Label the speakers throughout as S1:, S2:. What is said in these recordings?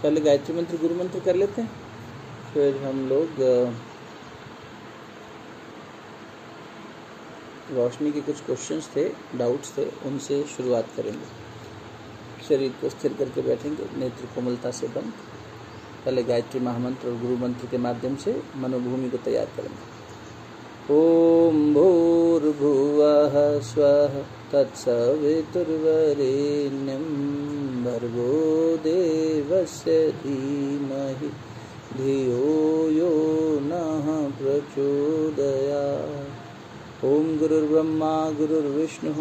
S1: पहले गायत्री मंत्र गुरु मंत्र कर लेते हैं, फिर हम लोग रोशनी के कुछ क्वेश्चंस थे, डाउट्स थे, उनसे शुरुआत करेंगे। शरीर को स्थिर करके बैठेंगे, नेत्र कोमलता से बंद। पहले गायत्री महामंत्र और गुरु मंत्र के माध्यम से मनोभूमि को तैयार करेंगे। ओम भूर्भुवः स्वः तत्सवितुर्वरेण्यं भर्गो देवस्य धीमहि धियो यो नः प्रचोदयात्। ओम गुरुर्ब्रह्मा गुरुर्विष्णुः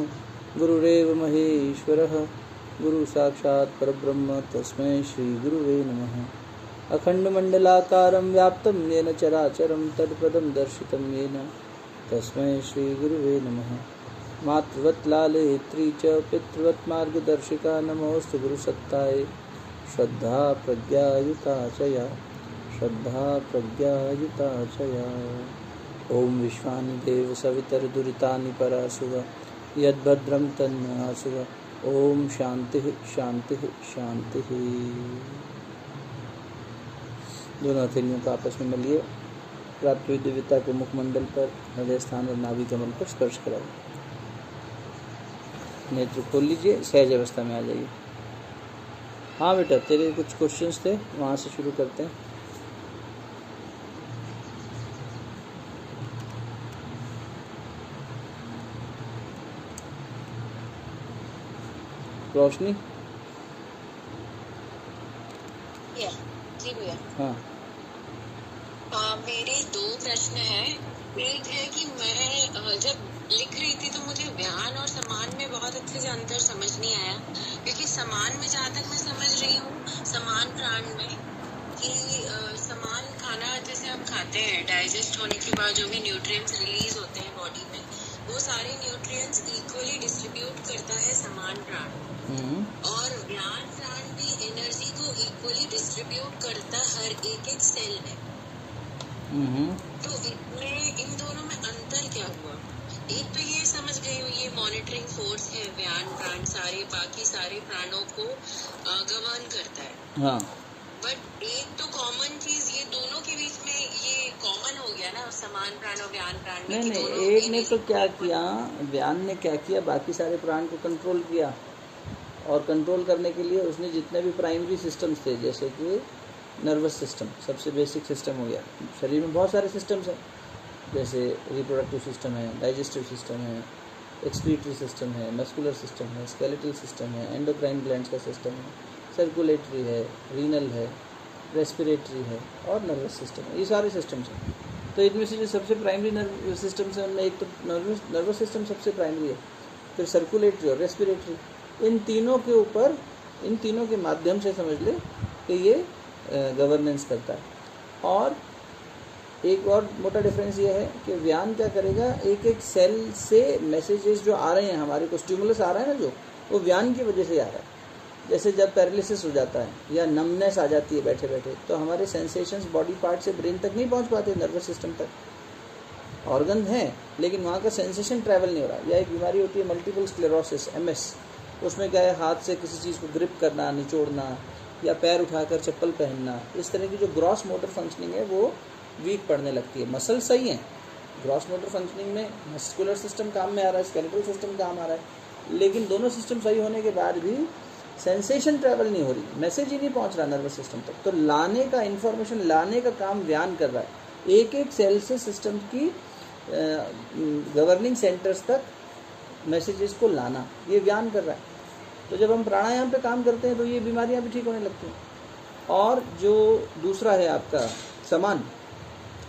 S1: गुरुरेव महेश्वरः गुरु साक्षात् परब्रह्म तस्मै श्री गुरुवे नमः। अखंडमंडलाकारं व्याप्तं येन चराचरं तत्पदं दर्शितं येन तस्मै श्री गुरुवे नमः। मातृवत् लालयित्री च पितृवत् मार्गदर्शिका नमोस्तु गुरुसत्ताय। श्रद्धा प्रज्ञायुता च या, श्रद्धा प्रज्ञायुता च या। ओम विश्वानि देव सवितर्दुरितानि परासुव यद्भद्रं तन्नआसुव। ओम शांति शांति शांति। दोनों हथेलियों को आपस में मलिए। प्राप्त हुई दिव्यता को मुखमंडल पर, हृदय स्थान और नाभि कमल पर स्पर्श कराओ। नेत्र खोल लीजिए, सहज अवस्था में आ जाइए। हाँ बेटा, तेरे कुछ क्वेश्चंस थे, वहाँ से शुरू करते हैं। रोशनी।
S2: जी भैया।
S1: हाँ।
S2: मेरे दो प्रश्न हैं। एक है कि मैं जब लिख रही थी तो मुझे व्यान और समान में बहुत अच्छे से अंतर समझ नहीं आया, क्योंकि समान में जहाँ तक मैं समझ रही हूँ, समान प्राण में कि समान खाना जैसे हम खाते हैं, डाइजेस्ट होने के बाद जो भी न्यूट्रिएंट्स रिलीज होते हैं बॉडी में, वो सारे न्यूट्रिएंट्स इक्वली डिस्ट्रीब्यूट करता है समान प्राण। और व्यान प्राण भी एनर्जी को इक्वली डिस्ट्रीब्यूट करता हर एक सेल में। तो इसमें इन दोनों में अंतर क्या हुआ? एक तो ये समझ गई हूँ, ये मॉनिटरिंग फोर्स है व्यान प्राण, सारे बाकी सारे प्राणों को गवर्न करता है।
S1: हाँ।
S2: बट एक तो कॉमन चीज ये दोनों के बीच में ये कॉमन हो गया ना, समान प्राण और व्यान प्राण में।
S1: नहीं, एक ने तो क्या किया, व्यान ने क्या किया, बाकी सारे प्राण को कंट्रोल किया। और कंट्रोल करने के लिए उसने जितने भी प्राइमरी सिस्टम्स थे, जैसे कि नर्वस सिस्टम सबसे बेसिक सिस्टम हो गया। शरीर में बहुत सारे सिस्टम्स हैं, जैसे रिप्रोडक्टिव सिस्टम है, डाइजेस्टिव सिस्टम है, एक्सक्रीटरी सिस्टम है, मस्कुलर सिस्टम है, स्केलेटल सिस्टम है, एंडोक्राइन ग्लैंड्स का सिस्टम है, सर्कुलेटरी है, रीनल है, रेस्पिरेटरी है और नर्वस सिस्टम है। ये सारे सिस्टम्स हैं। तो इनमें से जो सबसे प्राइमरी नर्व सिस्टम्स हैं, उनमें एक तो नर्वस सिस्टम सबसे प्राइमरी है, फिर सर्कुलेटरी और रेस्पिरेटरी। इन तीनों के ऊपर, इन तीनों के माध्यम से समझ ले कि ये गवर्नेंस करता है। और एक और मोटा डिफरेंस ये है कि व्यान क्या करेगा, एक एक सेल से मैसेजेस जो आ रहे हैं, हमारे को स्टिमुलस आ रहा है ना, जो वो व्यान की वजह से आ रहा है। जैसे जब पैरालिसिस हो जाता है या नमनेस आ जाती है बैठे बैठे, तो हमारे सेंसेशंस बॉडी पार्ट से ब्रेन तक नहीं पहुंच पाते, नर्वस सिस्टम तक। ऑर्गन है लेकिन वहाँ का सेंसेशन ट्रैवल नहीं हो रहा। या एक बीमारी होती है मल्टीपल स्क्लेरोसिस, MS। उसमें क्या है, हाथ से किसी चीज़ को ग्रिप करना, निचोड़ना, या पैर उठाकर चप्पल पहनना, इस तरह की जो ग्रॉस मोटर फंक्शनिंग है वो वीक पड़ने लगती है। मसल सही है, ग्रॉस मोटर फंक्शनिंग में मस्कुलर सिस्टम काम में आ रहा है, स्केलेटल सिस्टम काम आ रहा है, लेकिन दोनों सिस्टम सही होने के बाद भी सेंसेशन ट्रैवल नहीं हो रही, मैसेज ही नहीं पहुंच रहा नर्वस सिस्टम तक। तो लाने का, इन्फॉर्मेशन लाने का काम व्यान कर रहा है, एक एक सेल से सिस्टम की गवर्निंग सेंटर्स तक मैसेजेस को लाना, ये व्यान कर रहा है। तो जब हम प्राणायाम पे काम करते हैं तो ये बीमारियां भी ठीक होने लगती हैं। और जो दूसरा है आपका समान,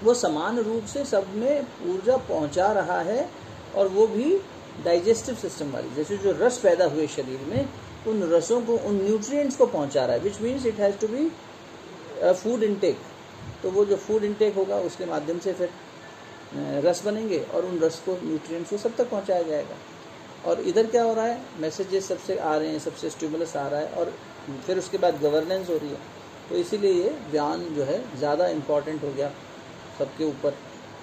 S1: वो समान रूप से सब में ऊर्जा पहुंचा रहा है, और वो भी डाइजेस्टिव सिस्टम वाली, जैसे जो रस पैदा हुए शरीर में, उन रसों को, उन न्यूट्रिएंट्स को पहुंचा रहा है, which means it has to be food intake. तो वो जो फूड इनटेक होगा उसके माध्यम से फिर रस बनेंगे, और उन रस को, न्यूट्रिएंट्स को सब तक पहुंचाया जाएगा। और इधर क्या हो रहा है, मैसेजेस सबसे आ रहे हैं, सबसे स्टिमुलस आ रहा है, और फिर उसके बाद गवर्नेंस हो रही है। तो इसीलिए ये व्यान जो है ज़्यादा इम्पॉर्टेंट हो गया सबके ऊपर,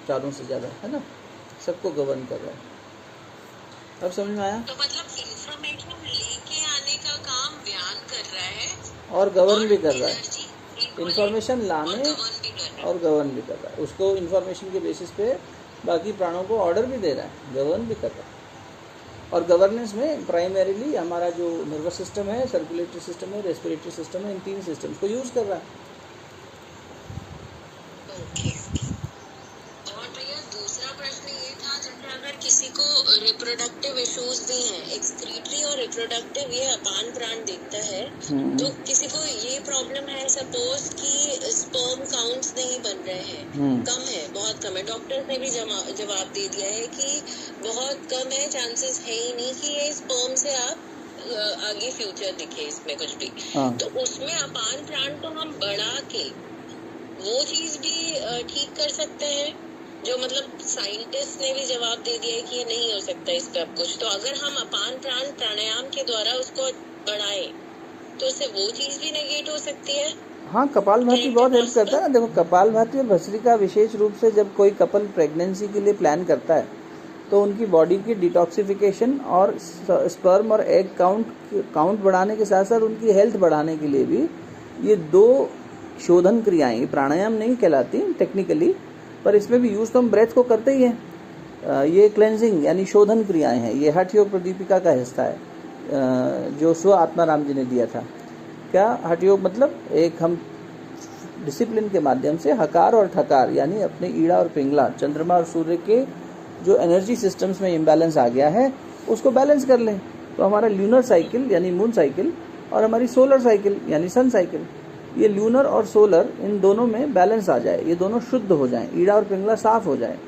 S1: चारों से ज़्यादा, है ना, सबको गवर्न कर रहा है। अब समझ में आया?
S2: तो मतलब इंफॉर्मेशन लेके आने का काम व्यान कर रहा है
S1: और गवर्न भी कर रहा है।
S2: एनर्जी
S1: इंफॉर्मेशन लाने
S2: गवर्न भी कर रहा
S1: और गवर्न भी कर रहा है, उसको इंफॉर्मेशन के बेसिस पे बाकी प्राणों को ऑर्डर भी दे रहा है, गवर्न भी कर रहा है। और गवर्नेंस में प्राइमरीली हमारा जो नर्वस सिस्टम है, सर्कुलेटरी सिस्टम है, रेस्पिरेटरी सिस्टम है, इन 3 सिस्टम्स को यूज़ कर रहा है।
S2: ओके। और भैया दूसरा प्रश्न ये था, जैसे अगर किसी को रिप्रोडक्टिव इश्यूज भी हैं, एक्सक्रीटरी और रिप्रोडक्टिव ये अपान प्राण दिखता है, तो किसी को ये प्रॉब्लम है, सपोज कि स्पर्म काउंट्स नहीं बन रहे हैं, कम है, बहुत कम है, डॉक्टर ने भी जवाब दे दिया है कि बहुत कम है, चांसेस है ही नहीं कि ये स्पर्म से आप आगे फ्यूचर दिखे इसमें कुछ भी, तो उसमें अपान प्राण को हम बढ़ा के वो चीज भी ठीक कर सकते हैं, जो मतलब साइंटिस्ट ने भी जवाब दे दिया है कि ये नहीं हो सकता इस पे अब कुछ, तो अगर हम अपान प्राण प्राणायाम के द्वारा उसको बढ़ाएं तो उससे वो चीज भी नेगेट हो सकती है।
S1: हाँ, कपालभाति बहुत हेल्प करता है ना। देखो, कपालभाति और भस्त्रिका विशेष रूप से जब कोई कपल प्रेगनेंसी के लिए प्लान करता है तो उनकी बॉडी की डिटॉक्सिफिकेशन और स्पर्म और एग काउंट बढ़ाने के साथ साथ उनकी हेल्थ बढ़ाने के लिए भी ये 2 शोधन क्रियाएं, प्राणायाम नहीं कहलाती टेक्निकली, पर इसमें भी यूज तो हम ब्रेथ को करते ही हैं। ये क्लेंजिंग यानी शोधन क्रियाएं हैं। ये हठ योग प्रदीपिका का हिस्सा है जो स्व आत्माराम जी ने दिया था। क्या हठ योग मतलब, एक हम डिसिप्लिन के माध्यम से हकार और ठकार यानी अपने ईड़ा और पिंगला, चंद्रमा और सूर्य के जो एनर्जी सिस्टम्स में इम्बैलेंस आ गया है उसको बैलेंस कर लें। तो हमारा ल्यूनर साइकिल यानी मून साइकिल और हमारी सोलर साइकिल यानी सन साइकिल, ये ल्यूनर और सोलर इन दोनों में बैलेंस आ जाए, ये दोनों शुद्ध हो जाएं, ईड़ा और पिंगला साफ हो जाए।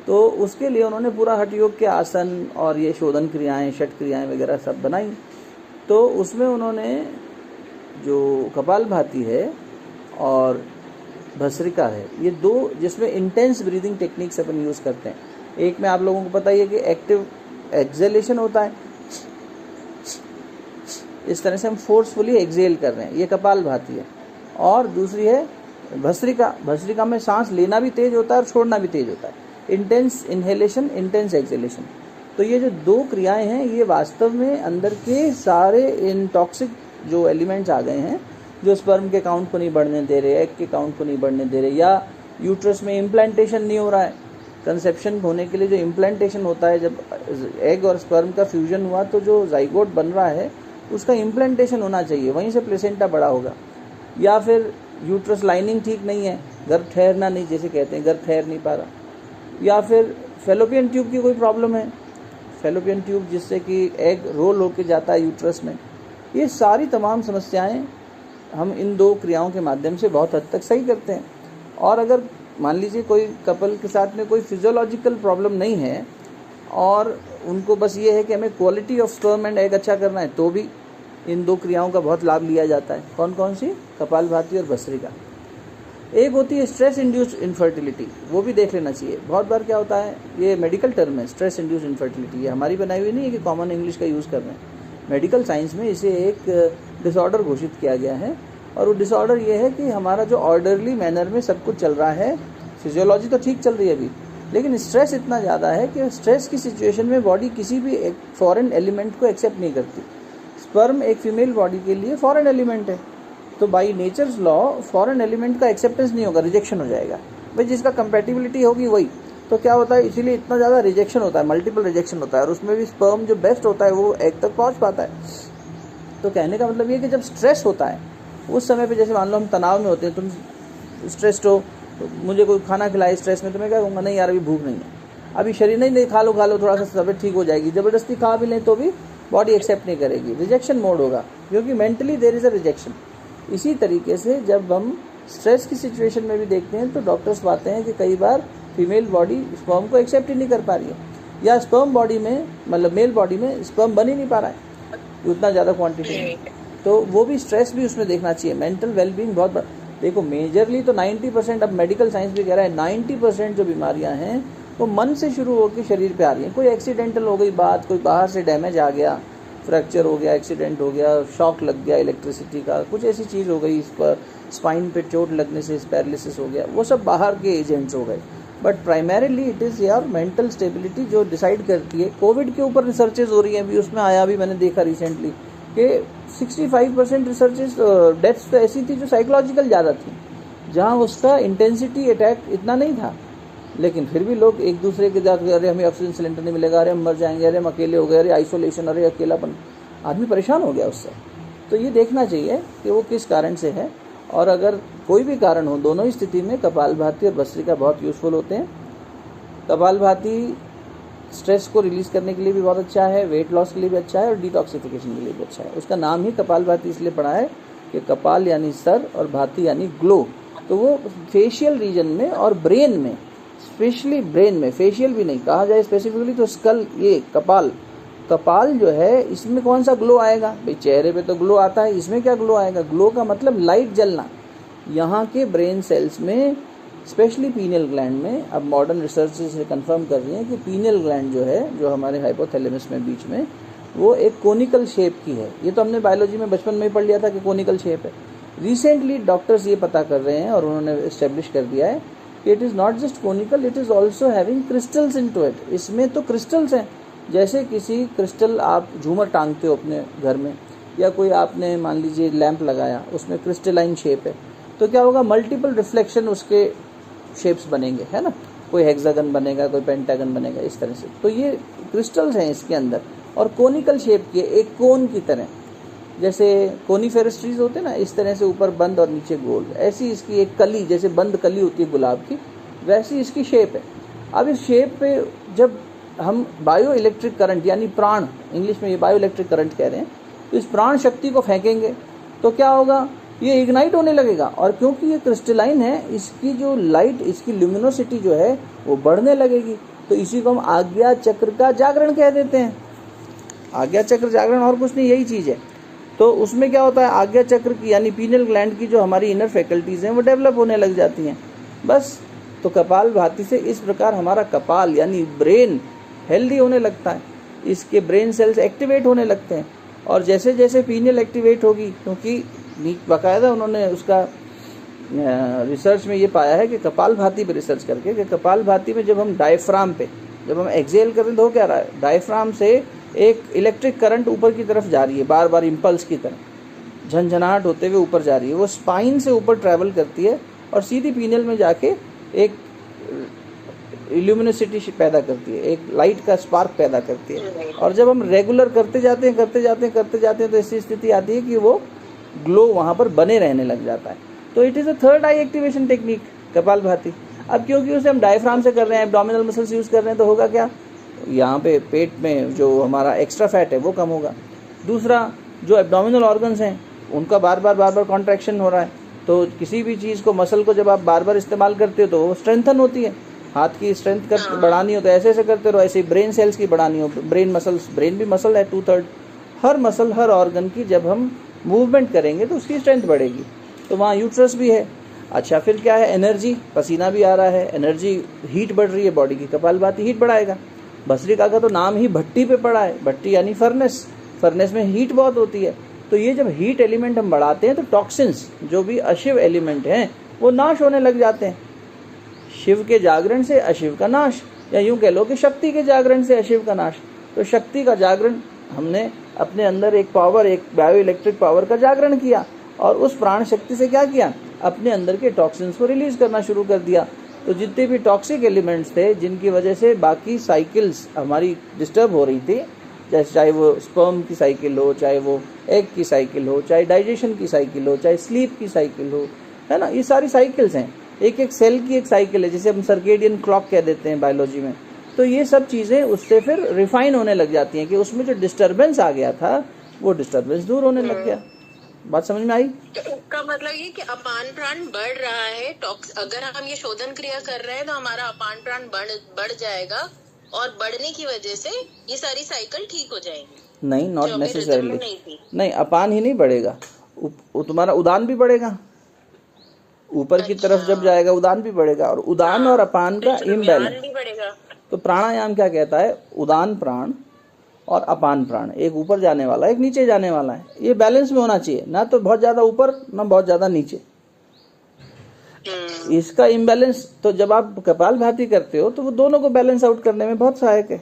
S1: तो उसके लिए उन्होंने पूरा हठ योग के आसन और ये शोधन क्रियाएं, षट क्रियाएं वगैरह सब बनाई। तो उसमें उन्होंने जो कपालभाति है और भस्त्रिका है, ये 2 जिसमें इंटेंस ब्रीदिंग टेक्निक्स अपन यूज करते हैं। एक में आप लोगों को पता ही है कि एक्टिव एक्सेलेशन होता है, इस तरह से हम फोर्सफुली एक्सेल कर रहे हैं, ये कपालभाति है। और दूसरी है भस्त्रिका। भस्त्रिका में सांस लेना भी तेज होता है और छोड़ना भी तेज होता है, इंटेंस इनहेलेशन, इंटेंस एक्सेलेशन। तो ये जो 2 क्रियाएं हैं ये वास्तव में अंदर के सारे इन टॉक्सिक जो एलिमेंट्स आ गए हैं, जो स्पर्म के काउंट को नहीं बढ़ने दे रहे, एग के काउंट को नहीं बढ़ने दे रहे, या यूट्रस में इम्प्लांटेशन नहीं हो रहा है। कंसेप्शन होने के लिए जो इम्प्लांटेशन होता है, जब एग और स्पर्म का फ्यूजन हुआ तो जो जाइगोट बन रहा है उसका इम्प्लांटेशन होना चाहिए, वहीं से प्लेसेंटा बड़ा होगा। या फिर यूट्रस लाइनिंग ठीक नहीं है, गर्भ ठहरना नहीं, जैसे कहते हैं गर्भ ठहर नहीं पा रहा। या फिर फेलोपियन ट्यूब की कोई प्रॉब्लम है, फेलोपियन ट्यूब जिससे कि एग रोल होके जाता है यूट्रस में। ये सारी तमाम समस्याएं हम इन 2 क्रियाओं के माध्यम से बहुत हद तक सही करते हैं। और अगर मान लीजिए कोई कपल के साथ में कोई फिजियोलॉजिकल प्रॉब्लम नहीं है और उनको बस ये है कि हमें quality of sperm and egg अच्छा करना है, तो भी इन 2 क्रियाओं का बहुत लाभ लिया जाता है। कौन कौन सी? कपालभाति और भस्त्रिका। एक होती है स्ट्रेस इंड्यूस्ड इनफर्टिलिटी, वो भी देख लेना चाहिए। बहुत बार क्या होता है, ये मेडिकल टर्म है स्ट्रेस इंड्यूस्ड इनफर्टिलिटी, ये हमारी बनाई हुई नहीं है कि कॉमन इंग्लिश का यूज़ कर रहे हैं। मेडिकल साइंस में इसे एक डिसऑर्डर घोषित किया गया है, और वो डिसऑर्डर ये है कि हमारा जो ऑर्डरली मैनर में सब कुछ चल रहा है, फिजियोलॉजी तो ठीक चल रही है अभी, लेकिन स्ट्रेस इतना ज़्यादा है कि स्ट्रेस की सिचुएशन में बॉडी किसी भी एक फॉरेन एलिमेंट को एक्सेप्ट नहीं करती। स्पर्म एक फीमेल बॉडी के लिए फॉरेन एलिमेंट है, तो by nature's law foreign element का एक्सेप्टेंस नहीं होगा, रिजेक्शन हो जाएगा। भाई जिसका कंपैटिबिलिटी होगी वही, तो क्या होता है, इसीलिए इतना ज़्यादा रिजेक्शन होता है, मल्टीपल रिजेक्शन होता है, और उसमें भी स्पर्म जो बेस्ट होता है वो एग तक पहुँच पाता है। तो कहने का मतलब ये कि जब स्ट्रेस होता है उस समय पे, जैसे मान लो हम तनाव में होते हैं, तुम स्ट्रेस्ड हो, तो मुझे कोई खाना खिलाए स्ट्रेस में, तो मैं क्या कहूँगा, नहीं यार अभी भूख नहीं है, अभी शरीर नहीं खा लो थोड़ा सा तबीयत ठीक हो जाएगी। ज़बरदस्ती खा भी लें तो भी बॉडी एक्सेप्ट नहीं करेगी, रिजेक्शन मोड होगा, क्योंकि mentally there is a rejection. इसी तरीके से जब हम स्ट्रेस की सिचुएशन में भी देखते हैं तो डॉक्टर्स पाते हैं कि कई बार फीमेल बॉडी स्पर्म को एक्सेप्ट ही नहीं कर पा रही है, या स्पर्म बॉडी में मतलब मेल बॉडी में स्पर्म बन ही नहीं पा रहा है उतना ज़्यादा क्वांटिटी में, तो वो भी स्ट्रेस भी उसमें देखना चाहिए। मेंटल वेलबींग बहुत बड़ा, देखो मेजरली तो 90%, अब मेडिकल साइंस भी कह रहा है 90% जो बीमारियां हैं वो मन से शुरू होकर शरीर पे आ रही हैं। कोई एक्सीडेंटल हो गई बात, कोई बाहर से डैमेज आ गया, फ्रैक्चर हो गया, एक्सीडेंट हो गया, शॉक लग गया इलेक्ट्रिसिटी का, कुछ ऐसी चीज़ हो गई, इस पर स्पाइन पे चोट लगने से पैरालिसिस हो गया, वो सब बाहर के एजेंट्स हो गए। बट प्राइमरीली इट इज़ यार मेंटल स्टेबिलिटी जो डिसाइड करती है। कोविड के ऊपर रिसर्चेज हो रही हैं अभी, उसमें आया भी, मैंने देखा रिसेंटली कि 65% रिसर्चेस डेथ्स तो ऐसी थी जो साइकोलॉजिकल ज़्यादा थी, जहाँ उसका इंटेंसिटी अटैक इतना नहीं था, लेकिन फिर भी लोग एक दूसरे के साथ, अरे हमें ऑक्सीजन सिलेंडर नहीं मिलेगा, अरे हम मर जाएंगे, अरे हम अकेले हो गए, अरे आइसोलेशन, अरे अकेलापन, आदमी परेशान हो गया उससे। तो ये देखना चाहिए कि वो किस कारण से है, और अगर कोई भी कारण हो, दोनों ही स्थिति में कपालभाति और भस्त्रिका बहुत यूज़फुल होते हैं। कपालभाति स्ट्रेस को रिलीज़ करने के लिए भी बहुत अच्छा है, वेट लॉस के लिए भी अच्छा है, और डिटॉक्सिफिकेशन के लिए भी अच्छा है। उसका नाम ही कपालभाति इसलिए पड़ा है कि कपाल यानी सर और भाति यानी ग्लो, तो वो फेशियल रीजन में और ब्रेन में, स्पेशली ब्रेन में, फेशियल भी नहीं कहा जाए स्पेसिफिकली, तो स्कल, ये कपाल जो है, इसमें कौन सा ग्लो आएगा भाई? चेहरे पे तो ग्लो आता है, इसमें क्या ग्लो आएगा? ग्लो का मतलब लाइट जलना। यहाँ के ब्रेन सेल्स में, स्पेशली पीनियल ग्लैंड में, अब मॉडर्न रिसर्च से कंफर्म कर रही है कि पीनियल ग्लैंड जो है, जो हमारे हाइपोथैलेमस में बीच में, वो एक कोनिकल शेप की है। ये तो हमने बायोलॉजी में बचपन में ही पढ़ लिया था कि कोनिकल शेप है। रिसेंटली डॉक्टर्स ये पता कर रहे हैं और उन्होंने एस्टेब्लिश कर दिया है कि it is not just conical, it is also having crystals into it. इसमें तो क्रिस्टल्स हैं, जैसे किसी क्रिस्टल आप झूमर टांगते हो अपने घर में, या कोई आपने मान लीजिए लैंप लगाया, उसमें क्रिस्टलाइन शेप है, तो क्या होगा? मल्टीपल रिफ्लेक्शन उसके शेप्स बनेंगे, है ना? कोई हेक्सागन बनेगा, कोई पेंटागन बनेगा, इस तरह से। तो ये क्रिस्टल्स हैं इसके अंदर, और कोनिकल शेप की, एक कोन की तरह, जैसे कोनीफेरस ट्रीज होते हैं ना, इस तरह से ऊपर बंद और नीचे गोल, ऐसी इसकी एक कली, जैसे बंद कली होती है गुलाब की, वैसी इसकी शेप है। अब इस शेप पे जब हम बायो इलेक्ट्रिक करंट यानी प्राण, इंग्लिश में ये बायो इलेक्ट्रिक करंट कह रहे हैं, तो इस प्राण शक्ति को फेंकेंगे तो क्या होगा? ये इग्नाइट होने लगेगा, और क्योंकि ये क्रिस्टलाइन है, इसकी जो लाइट, इसकी ल्यूमिनोसिटी जो है वो बढ़ने लगेगी। तो इसी को हम आज्ञा चक्र का जागरण कह देते हैं। आज्ञा चक्र जागरण और कुछ नहीं, यही चीज़ है। तो उसमें क्या होता है? आज्ञा चक्र की यानी पीनियल ग्लैंड की जो हमारी इनर फैकल्टीज हैं वो डेवलप होने लग जाती हैं, बस। तो कपालभाति से इस प्रकार हमारा कपाल यानी ब्रेन हेल्दी होने लगता है, इसके ब्रेन सेल्स एक्टिवेट होने लगते हैं। और जैसे जैसे पीनियल एक्टिवेट होगी, क्योंकि बाकायदा उन्होंने उसका रिसर्च में ये पाया है कि कपालभाति पे रिसर्च करके, कि कपालभाति में जब हम डायफ्राम पे, जब हम एक्सेल करते हैं तो क्या रहा है? डायफ्राम से एक इलेक्ट्रिक करंट ऊपर की तरफ जा रही है, बार बार इम्पल्स की तरह झंझनाहट होते हुए ऊपर जा रही है। वो स्पाइन से ऊपर ट्रैवल करती है और सीधी पीनियल में जाके एक इल्यूमिनोसिटी पैदा करती है, एक लाइट का स्पार्क पैदा करती है। और जब हम रेगुलर करते जाते हैं तो ऐसी स्थिति आती है कि वो ग्लो वहाँ पर बने रहने लग जाता है। तो it is a third I activation technique kapalbhati. अब क्योंकि उसे हम डायफ्राम से कर रहे हैं, एब्डोमिनल मसल्स यूज़ कर रहे हैं, तो होगा क्या? यहाँ पे पेट में जो हमारा एक्स्ट्रा फैट है वो कम होगा। दूसरा, जो एब्डोमिनल ऑर्गन्स हैं उनका बार बार कॉन्ट्रैक्शन हो रहा है, तो किसी भी चीज़ को, मसल को जब आप बार बार इस्तेमाल करते हो तो वो स्ट्रेंथन होती है। हाथ की स्ट्रेंथ कर बढ़ानी हो तो ऐसे ऐसे करते रहो, ऐसे ब्रेन सेल्स की बढ़ानी हो, ब्रेन मसल्स, ब्रेन भी मसल है 2/3, हर मसल, हर ऑर्गन की जब हम मूवमेंट करेंगे तो उसकी स्ट्रेंथ बढ़ेगी। तो वहाँ यूट्रस भी है। अच्छा, फिर क्या है? एनर्जी, पसीना भी आ रहा है, एनर्जी, हीट बढ़ रही है बॉडी की, कपालभाति हीट बढ़ाएगा। भस्त्रिका का तो नाम ही भट्टी पे पड़ा है, भट्टी यानी फर्नेस, फर्नेस में हीट बहुत होती है। तो ये जब हीट एलिमेंट हम बढ़ाते हैं तो टॉक्सिन्स, जो भी अशिव एलिमेंट हैं, वो नाश होने लग जाते हैं। शिव के जागरण से अशिव का नाश, या यूं कह लो कि शक्ति के जागरण से अशिव का नाश। तो शक्ति का जागरण, हमने अपने अंदर एक पावर, एक बायो इलेक्ट्रिक पावर का जागरण किया, और उस प्राण शक्ति से क्या किया? अपने अंदर के टॉक्सिन्स को रिलीज करना शुरू कर दिया। तो जितने भी टॉक्सिक एलिमेंट्स थे, जिनकी वजह से बाकी साइकिल्स हमारी डिस्टर्ब हो रही थी, जैसे चाहे वो स्पर्म की साइकिल हो, चाहे वो एग की साइकिल हो, चाहे डाइजेशन की साइकिल हो, चाहे स्लीप की साइकिल हो, है ना, ये सारी साइकिल्स हैं। एक एक सेल की एक साइकिल है, जिसे हम सर्केडियन क्लॉक कह देते हैं बायोलॉजी में। तो ये सब चीज़ें उससे फिर रिफाइन होने लग जाती हैं कि उसमें जो डिस्टर्बेंस आ गया था वो डिस्टर्बेंस दूर होने लग गया। बात समझ में आई?
S2: इसका मतलब ये कि अपान प्राण बढ़ रहा है, अगर हम ये शोधन क्रिया कर रहे हैं तो हमारा अपान प्राण बढ़ जाएगा, और बढ़ने की वजह से ये सारी साइकिल ठीक हो जाएगी।
S1: नहीं, नॉट नेसेसरली। नहीं, अपान ही नहीं बढ़ेगा, तुम्हारा उदान भी बढ़ेगा। ऊपर की तरफ जब जाएगा उदान भी बढ़ेगा, और उदान और अपान का इम्बैलेंस भी बढ़ेगा। तो प्राणायाम क्या कहता है? उदान प्राण और अपान प्राण, एक ऊपर जाने वाला, एक नीचे जाने वाला है। ये बैलेंस में होना चाहिए, ना तो बहुत ज्यादा ऊपर, ना बहुत ज्यादा नीचे। इसका इम्बैलेंस, तो जब आप कपालभाति करते हो तो वो दोनों को बैलेंस आउट करने में बहुत सहायक है।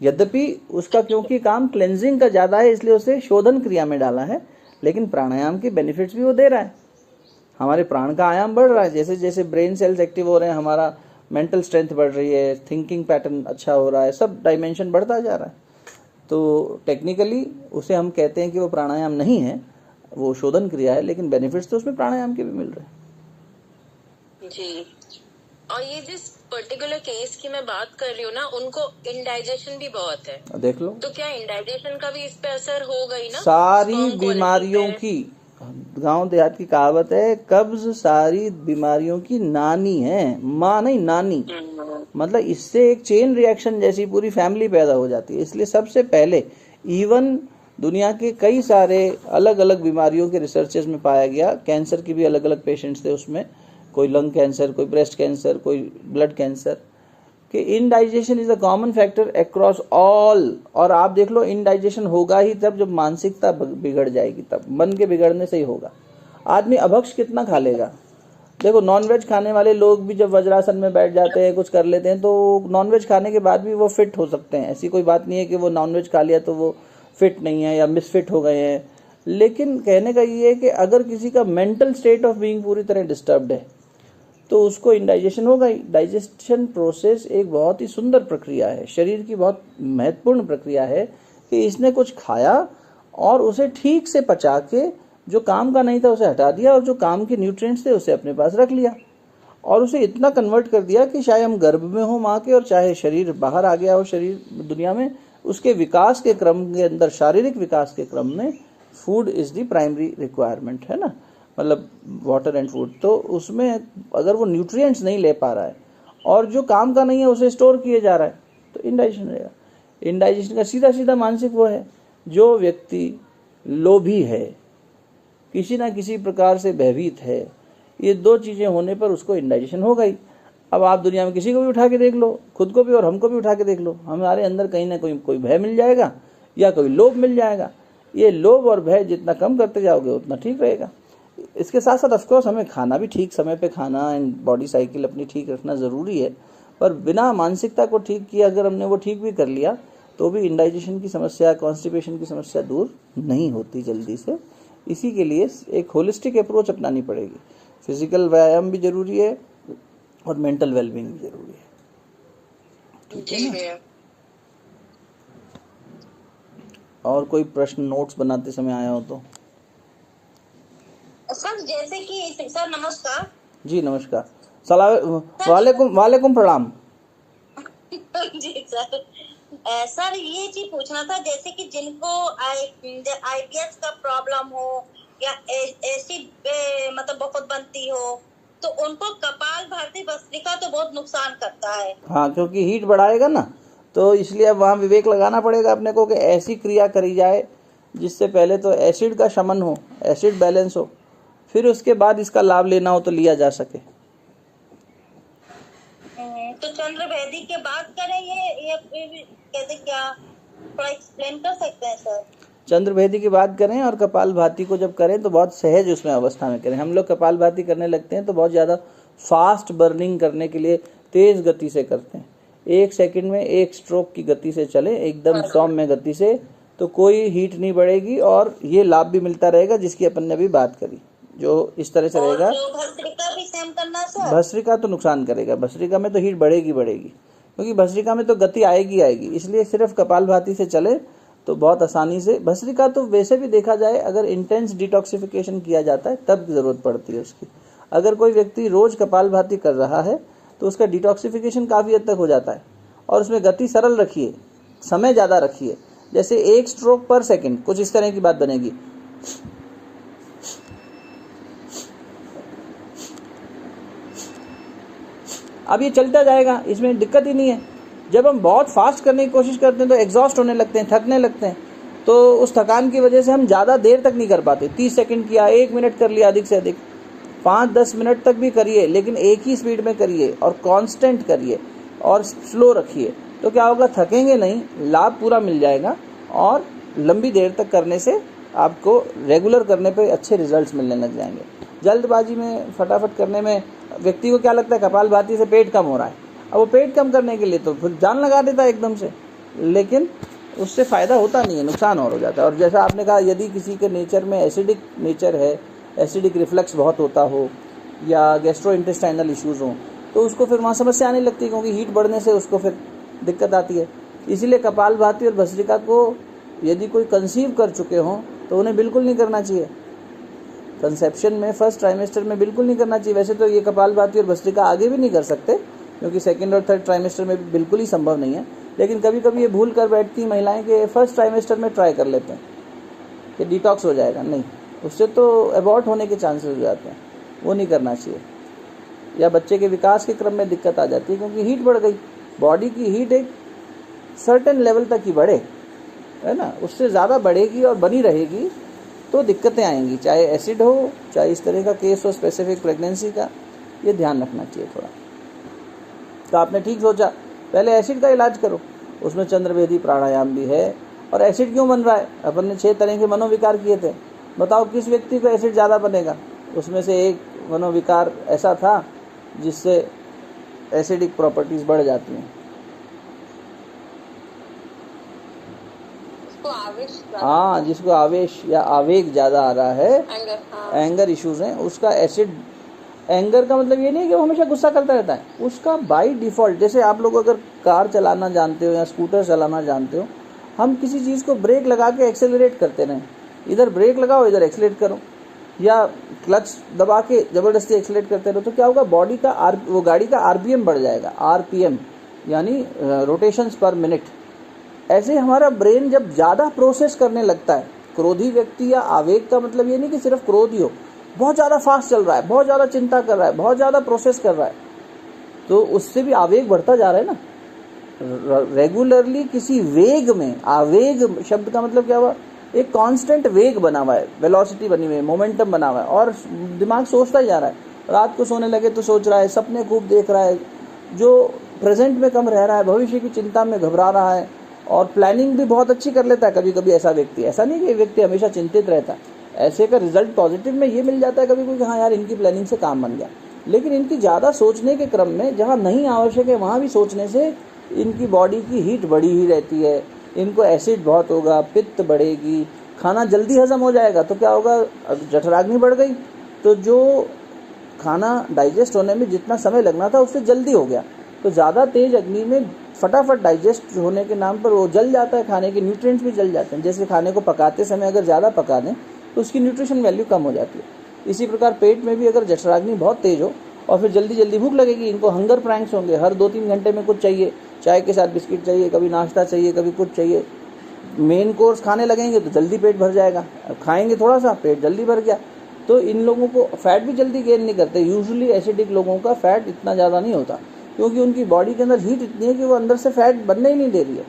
S1: यद्यपि उसका क्योंकि काम क्लेंजिंग का ज़्यादा है इसलिए उसे शोधन क्रिया में डाला है, लेकिन प्राणायाम के बेनिफिट्स भी वो दे रहा है। हमारे प्राण का आयाम बढ़ रहा है, जैसे जैसे ब्रेन सेल्स एक्टिव हो रहे हैं, हमारा मेंटल स्ट्रेंथ बढ़ रही है, थिंकिंग पैटर्न अच्छा हो रहा है, सब डायमेंशन बढ़ता जा रहा है। तो टेक्निकली उसे हम कहते हैं कि वो प्राणायाम नहीं है, वो शोधन क्रिया है, लेकिन बेनिफिट्स तो उसमें प्राणायाम के भी मिल रहे हैं
S2: जी। और ये जिस पर्टिकुलर केस की मैं बात कर रही हूँ ना, उनको इंडाइजेशन भी बहुत है।
S1: देख लो,
S2: तो क्या इंडाइजेशन का भी इस पे असर हो गई ना?
S1: सारी बीमारियों की, गांव देहात की कहावत है, कब्ज सारी बीमारियों की नानी है, माँ नहीं नानी। मतलब इससे एक चेन रिएक्शन जैसी पूरी फैमिली पैदा हो जाती है। इसलिए सबसे पहले इवन दुनिया के कई सारे अलग अलग बीमारियों के रिसर्चेस में पाया गया, कैंसर की भी अलग अलग पेशेंट्स थे उसमें, कोई लंग कैंसर, कोई ब्रेस्ट कैंसर, कोई ब्लड कैंसर, कि indigestion is a common factor across all. और आप देख लो, इनडाइजेशन होगा ही तब जब मानसिकता बिगड़ जाएगी, तब मन के बिगड़ने से ही होगा। आदमी अभक्ष कितना खा लेगा? देखो, नॉनवेज खाने वाले लोग भी जब वज्रासन में बैठ जाते हैं, कुछ कर लेते हैं, तो नॉनवेज खाने के बाद भी वो फिट हो सकते हैं। ऐसी कोई बात नहीं है कि वो नॉनवेज खा लिया तो वो फिट नहीं है या मिसफिट हो गए हैं। लेकिन कहने का ये है कि अगर किसी का मेंटल स्टेट ऑफ बीइंग पूरी तरह डिस्टर्ब्ड है तो उसको इंडाइजेशन होगा ही। डाइजेशन प्रोसेस एक बहुत ही सुंदर प्रक्रिया है, शरीर की बहुत महत्वपूर्ण प्रक्रिया है कि इसने कुछ खाया और उसे ठीक से पचा के जो काम का नहीं था उसे हटा दिया, और जो काम के न्यूट्रिएंट्स थे उसे अपने पास रख लिया, और उसे इतना कन्वर्ट कर दिया कि चाहे हम गर्भ में हो माँ के और चाहे शरीर बाहर आ गया हो शरीर दुनिया में, उसके विकास के क्रम के अंदर, शारीरिक विकास के क्रम में food is the primary requirement है ना, मतलब वाटर एंड फूड। तो उसमें अगर वो न्यूट्रिएंट्स नहीं ले पा रहा है और जो काम का नहीं है उसे स्टोर किए जा रहा है तो इंडाइजेशन रहेगा। इंडाइजेशन का सीधा सीधा मानसिक वो है, जो व्यक्ति लोभी है, किसी ना किसी प्रकार से भयभीत है, ये दो चीज़ें होने पर उसको इंडाइजेशन होगा ही। अब आप दुनिया में किसी को भी उठा के देख लो, खुद को भी और हमको भी उठा के देख लो, हमारे अंदर कहीं ना कोई भय मिल जाएगा या कोई लोभ मिल जाएगा। ये लोभ और भय जितना कम करते जाओगे उतना ठीक रहेगा। इसके साथ साथ ऑफकोर्स हमें खाना भी ठीक समय पे खाना एंड बॉडी साइकिल अपनी ठीक रखना ज़रूरी है, पर बिना मानसिकता को ठीक किए अगर हमने वो ठीक भी कर लिया तो भी इंडाइजेशन की समस्या, कॉन्स्टिपेशन की समस्या दूर नहीं होती जल्दी से। इसी के लिए एक होलिस्टिक अप्रोच अपनानी पड़ेगी। फिजिकल व्यायाम भी जरूरी है और मेंटल वेलबींग भी जरूरी है, ठीक है ना? और कोई प्रश्न नोट्स बनाते समय आया हो तो?
S2: सर जैसे कि सर नमस्कार। जी
S1: नमस्कार, वालेकुम प्रणाम।
S2: जी सर, सर ये चीज पूछना था, जैसे कि जिनको आईबीएस का प्रॉब्लम हो या एसिड मतलब बहुत बनती हो तो उनको कपालभाति भस्त्रिका तो बहुत नुकसान करता है।
S1: हाँ, क्योंकि हीट बढ़ाएगा ना, तो इसलिए अब वहाँ विवेक लगाना पड़ेगा अपने को कि ऐसी क्रिया करी जाए जिससे पहले तो एसिड का शमन हो, एसिड बैलेंस हो, फिर उसके बाद इसका लाभ लेना हो तो लिया जा सके।
S2: तो चंद्रभेदी के बाद करें ये कहते क्या, थोड़ा एक्सप्लेन कर सकते हैं सर?
S1: चंद्रभेदी की बात करें और कपालभाति को जब करें तो बहुत सहज उसमें अवस्था में करें। हम लोग कपालभाति करने लगते हैं तो बहुत ज़्यादा फास्ट बर्निंग करने के लिए तेज़ गति से करते हैं, 1 सेकंड में 1 स्ट्रोक की गति से चले, एकदम सौम्य गति से, तो कोई हीट नहीं बढ़ेगी और ये लाभ भी मिलता रहेगा जिसकी अपन ने अभी बात करी। जो इस तरह से रहेगा,
S2: भस्त्रिका भी सेम करना सर?
S1: भस्त्रिका तो नुकसान करेगा, भस्त्रिका में तो हीट बढ़ेगी क्योंकि भस्त्रिका में तो गति आएगी, इसलिए सिर्फ कपालभाति से चले तो बहुत आसानी से। भस्त्रिका तो वैसे भी देखा जाए अगर इंटेंस डिटॉक्सिफिकेशन किया जाता है तब ज़रूरत पड़ती है उसकी। अगर कोई व्यक्ति रोज कपालभाति कर रहा है तो उसका डिटॉक्सिफिकेशन काफ़ी हद तक हो जाता है। और उसमें गति सरल रखिए, समय ज़्यादा रखिए, जैसे 1 स्ट्रोक पर सेकंड, कुछ इस तरह की बात बनेगी। अब ये चलता जाएगा, इसमें दिक्कत ही नहीं है। जब हम बहुत फास्ट करने की कोशिश करते हैं तो एग्जॉस्ट होने लगते हैं, थकने लगते हैं, तो उस थकान की वजह से हम ज़्यादा देर तक नहीं कर पाते। 30 सेकंड किया, 1 मिनट कर लिया, अधिक से अधिक 5-10 मिनट तक भी करिए, लेकिन एक ही स्पीड में करिए और कांस्टेंट करिए और स्लो रखिए, तो क्या होगा, थकेंगे नहीं, लाभ पूरा मिल जाएगा। और लंबी देर तक करने से आपको रेगुलर करने पे अच्छे रिजल्ट्स मिलने लग जाएंगे। जल्दबाजी में फटाफट करने में व्यक्ति को क्या लगता है कपालभाति से पेट कम हो रहा है, अब वो पेट कम करने के लिए तो फिर जान लगा देता है एकदम से, लेकिन उससे फ़ायदा होता नहीं है, नुकसान और हो जाता है। और जैसा आपने कहा, यदि किसी के नेचर में एसिडिक नेचर है, एसिडिक रिफ्लक्स बहुत होता हो या गैस्ट्रो इंटेस्टाइनल इश्यूज़ हों, तो उसको फिर वहाँ समस्या आने लगती है, क्योंकि हीट बढ़ने से उसको फिर दिक्कत आती है। इसीलिए कपालभाति और भस्त्रिका को यदि कोई कंसीव कर चुके हों तो उन्हें बिल्कुल नहीं करना चाहिए। कंसेप्शन में फर्स्ट ट्राइमेस्टर में बिल्कुल नहीं करना चाहिए। वैसे तो ये कपालभाति और भस्त्रिका आगे भी नहीं कर सकते, क्योंकि सेकंड और थर्ड ट्राइमेस्टर में भी बिल्कुल ही संभव नहीं है। लेकिन कभी कभी ये भूल कर बैठती महिलाएं कि फर्स्ट ट्राइमेस्टर में ट्राई कर लेते हैं कि डिटॉक्स हो जाएगा। नहीं, उससे तो अबॉर्ट होने के चांसेस हो जाते हैं, वो नहीं करना चाहिए। या बच्चे के विकास के क्रम में दिक्कत आ जाती है, क्योंकि हीट बढ़ गई। बॉडी की हीट एक सर्टेन लेवल तक ही बढ़े, है ना, उससे ज़्यादा बढ़ेगी और बनी रहेगी तो दिक्कतें आएंगी, चाहे एसिड हो, चाहे इस तरह का केस हो स्पेसिफिक प्रेगनेंसी का। ये ध्यान रखना चाहिए थोड़ा। तो आपने ठीक सोचा, पहले एसिड का इलाज करो, उसमें चंद्रवेदी प्राणायाम भी है। और एसिड क्यों बन रहा है? अपन ने 6 तरह के मनोविकार किए थे, बताओ किस व्यक्ति को एसिड ज़्यादा बनेगा? उसमें से एक मनोविकार ऐसा था जिससे एसिडिक प्रॉपर्टीज बढ़ जाती हैं। हाँ, जिसको आवेश या आवेग ज़्यादा आ रहा है, एंगर इश्यूज हैं, उसका एसिड। एंगर का मतलब ये नहीं है कि वो हमेशा गुस्सा करता रहता है, उसका बाय डिफ़ॉल्ट। जैसे आप लोग अगर कार चलाना जानते हो या स्कूटर चलाना जानते हो, हम किसी चीज़ को ब्रेक लगा के एक्सेलरेट करते रहें, इधर ब्रेक लगाओ इधर एक्सेलरेट करो, या क्लच दबा के ज़बरदस्ती एक्सेलरेट करते रहो, तो क्या होगा, बॉडी का वो गाड़ी का आरपीएम बढ़ जाएगा। आरपीएम यानी रोटेशंस पर मिनट। ऐसे हमारा ब्रेन जब ज़्यादा प्रोसेस करने लगता है, क्रोधी व्यक्ति या आवेग का मतलब ये नहीं कि सिर्फ क्रोध ही हो, बहुत ज़्यादा फास्ट चल रहा है, बहुत ज़्यादा चिंता कर रहा है, बहुत ज़्यादा प्रोसेस कर रहा है, तो उससे भी आवेग बढ़ता जा रहा है ना। रेगुलरली किसी वेग में, आवेग शब्द का मतलब क्या हुआ, एक कांस्टेंट वेग बना हुआ है, वेलोसिटी बनी हुई है, मोमेंटम बना हुआ है, और दिमाग सोचता ही जा रहा है। रात को सोने लगे तो सोच रहा है, सपने खूब देख रहा है, जो प्रेजेंट में कम रह रहा है, भविष्य की चिंता में घबरा रहा है, और प्लानिंग भी बहुत अच्छी कर लेता है कभी कभी ऐसा व्यक्ति। ऐसा नहीं कि व्यक्ति हमेशा चिंतित रहता है, ऐसे का रिजल्ट पॉजिटिव में ये मिल जाता है कभी कभी, हाँ यार इनकी प्लानिंग से काम बन गया। लेकिन इनकी ज़्यादा सोचने के क्रम में, जहाँ नहीं आवश्यक है वहाँ भी सोचने से इनकी बॉडी की हीट बढ़ी ही रहती है, इनको एसिड बहुत होगा, पित्त बढ़ेगी, खाना जल्दी हजम हो जाएगा, तो क्या होगा, जठराग्नि बढ़ गई, तो जो खाना डाइजेस्ट होने में जितना समय लगना था उससे जल्दी हो गया, तो ज़्यादा तेज अग्नि में फटाफट डाइजेस्ट होने के नाम पर वो जल जाता है, खाने के न्यूट्रिएंट्स भी जल जाते हैं। जैसे खाने को पकाते समय अगर ज़्यादा पका दें तो उसकी न्यूट्रिशन वैल्यू कम हो जाती है। इसी प्रकार पेट में भी अगर जठराग्नि बहुत तेज हो और फिर जल्दी जल्दी भूख लगेगी, इनको हंगर प्रैंक्स होंगे, हर 2-3 घंटे में कुछ चाहिए, चाय के साथ बिस्किट चाहिए, कभी नाश्ता चाहिए, कभी कुछ चाहिए। मेन कोर्स खाने लगेंगे तो जल्दी पेट भर जाएगा, खाएंगे थोड़ा सा पेट जल्दी भर गया। तो इन लोगों को फैट भी जल्दी गेन नहीं करते। यूजुअली एसिडिक लोगों का फैट इतना ज़्यादा नहीं होता, क्योंकि उनकी बॉडी के अंदर हीट इतनी है कि वो अंदर से फैट बनने ही नहीं दे रही है,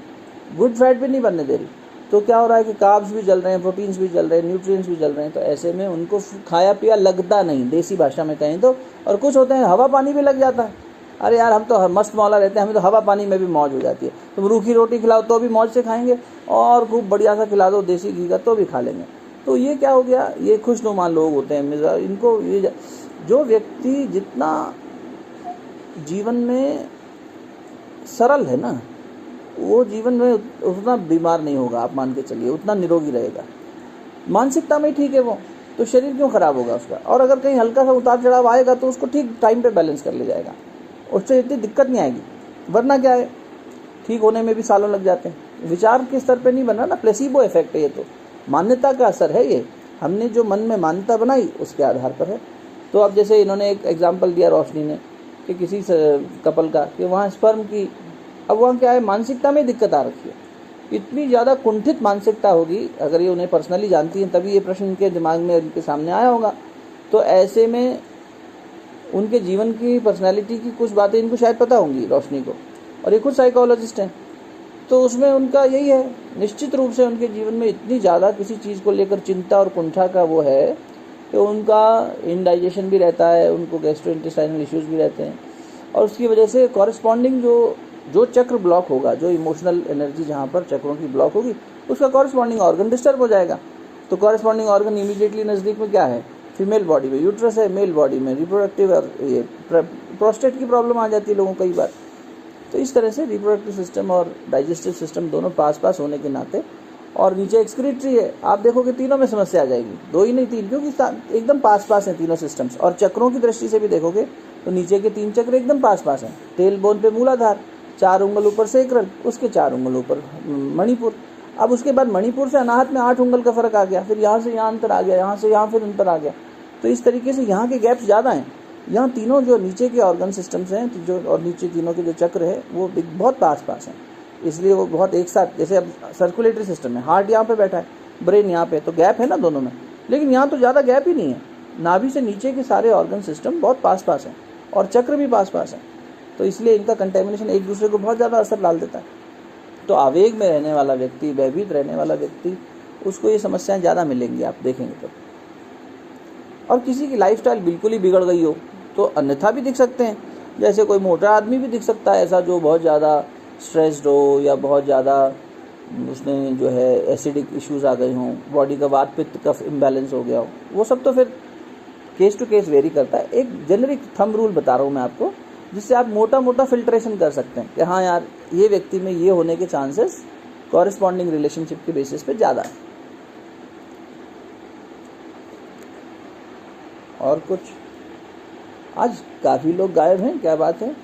S1: गुड फैट भी नहीं बनने दे रही। तो क्या हो रहा है कि कार्ब्स भी जल रहे हैं, प्रोटीन्स भी जल रहे हैं, न्यूट्रिएंट्स भी जल रहे हैं, तो ऐसे में उनको खाया पिया लगता नहीं, देसी भाषा में कहें तो। और कुछ होते हैं हवा पानी भी लग जाता है, अरे यार हम तो मस्त मौला रहते हैं, हमें तो हवा पानी में भी मौज हो जाती है। तुम रूखी रोटी खिलाओ तो भी मौज से खाएंगे, और खूब बढ़िया सा खिला दो देसी घी का तो भी खा लेंगे। तो ये क्या हो गया, ये खुशनुमा लोग होते हैं। इनको ये जो व्यक्ति जितना जीवन में सरल है ना, वो जीवन में उतना बीमार नहीं होगा, आप मान के चलिए, उतना निरोगी रहेगा। मानसिकता में ठीक है वो, तो शरीर क्यों खराब होगा उसका। और अगर कहीं हल्का सा उतार चढ़ाव आएगा तो उसको ठीक टाइम पे बैलेंस कर ले जाएगा, उससे इतनी दिक्कत नहीं आएगी। वरना क्या है, ठीक होने में भी सालों लग जाते हैं। विचार के स्तर पे नहीं बना ना, प्लेसिबो इफेक्ट है ये, तो मान्यता का असर है ये, हमने जो मन में मान्यता बनाई उसके आधार पर है। तो अब जैसे इन्होंने एक एग्जाम्पल दिया रोशनी ने कि किसी कपल का, कि वहाँ स्पर्म की, अब वहाँ क्या है, मानसिकता में दिक्कत आ रखी है, इतनी ज़्यादा कुंठित मानसिकता होगी। अगर ये उन्हें पर्सनली जानती हैं तभी ये प्रश्न इनके दिमाग में, इनके सामने आया होगा। तो ऐसे में उनके जीवन की, पर्सनैलिटी की कुछ बातें इनको शायद पता होंगी रोशनी को, और ये खुद साइकोलॉजिस्ट हैं। तो उसमें उनका यही है, निश्चित रूप से उनके जीवन में इतनी ज़्यादा किसी चीज़ को लेकर चिंता और कुंठा का वो है कि उनका इंडाइजेशन भी रहता है, उनको गैस्ट्रोइंटेस्टाइनल इश्यूज भी रहते हैं, और उसकी वजह से कॉरेस्पॉन्डिंग जो चक्र ब्लॉक होगा, जो इमोशनल एनर्जी जहाँ पर चक्रों की ब्लॉक होगी, उसका कॉरेस्पॉन्डिंग ऑर्गन डिस्टर्ब हो जाएगा। तो कॉरेस्पॉन्डिंग ऑर्गन इमीडिएटली नज़दीक में क्या है, फीमेल बॉडी में यूट्रस है, मेल बॉडी में रिप्रोडक्टिव और ये प्रोस्टेट की प्रॉब्लम आ जाती है लोगों को कई बार। तो इस तरह से रिप्रोडक्टिव सिस्टम और डाइजेस्टिव सिस्टम दोनों पास पास होने के नाते, और नीचे एक्सक्रीटरी है, आप देखोगे तीनों में समस्या आ जाएगी, 2 ही नहीं 3, क्योंकि एकदम पास पास हैं तीनों सिस्टम्स। और चक्रों की दृष्टि से भी देखोगे तो नीचे के 3 चक्र एकदम पास पास हैं। टेल बोन पे मूलाधार, 4 उंगल ऊपर सेक्रल, उसके 4 उंगल ऊपर मणिपुर। अब उसके बाद मणिपुर से अनाहत में 8 उंगल का फर्क आ गया, फिर यहाँ से यहाँ अंतर आ गया, यहाँ से यहाँ फिर अंतर आ गया। तो इस तरीके से यहाँ के गैप्स ज़्यादा हैं। यहाँ तीनों जो नीचे के ऑर्गन सिस्टम्स हैं जो, और नीचे तीनों के जो चक्र है वो बहुत पास पास हैं, इसलिए वो बहुत एक साथ, जैसे अब सर्कुलेटरी सिस्टम है, हार्ट यहाँ पे बैठा है, ब्रेन यहाँ पे, तो गैप है ना दोनों में, लेकिन यहाँ तो ज़्यादा गैप ही नहीं है। नाभि से नीचे के सारे ऑर्गन सिस्टम बहुत पास पास हैं और चक्र भी पास पास हैं, तो इसलिए इनका कंटेमिनेशन एक दूसरे को बहुत ज़्यादा असर डाल देता है। तो आवेग में रहने वाला व्यक्ति, भयभीत रहने वाला व्यक्ति, उसको ये समस्याएं ज़्यादा मिलेंगी, आप देखेंगे तो। और किसी की लाइफस्टाइल बिल्कुल ही बिगड़ गई हो तो अन्यथा भी दिख सकते हैं, जैसे कोई मोटा आदमी भी दिख सकता है ऐसा, जो बहुत ज़्यादा स्ट्रेस्ड हो या बहुत ज़्यादा उसमें जो है एसिडिक इश्यूज़ आ गए हों, बॉडी का वात पित्त कफ इम्बैलेंस हो गया हो, वो सब तो फिर केस टू केस वेरी करता है। एक जेनरिक थंब रूल बता रहा हूँ मैं आपको, जिससे आप मोटा मोटा फिल्ट्रेशन कर सकते हैं कि हाँ यार, ये व्यक्ति में ये होने के चांसेस कॉरेस्पॉन्डिंग रिलेशनशिप के बेसिस पे ज़्यादा है। और कुछ, आज काफ़ी लोग गायब हैं, क्या बात है?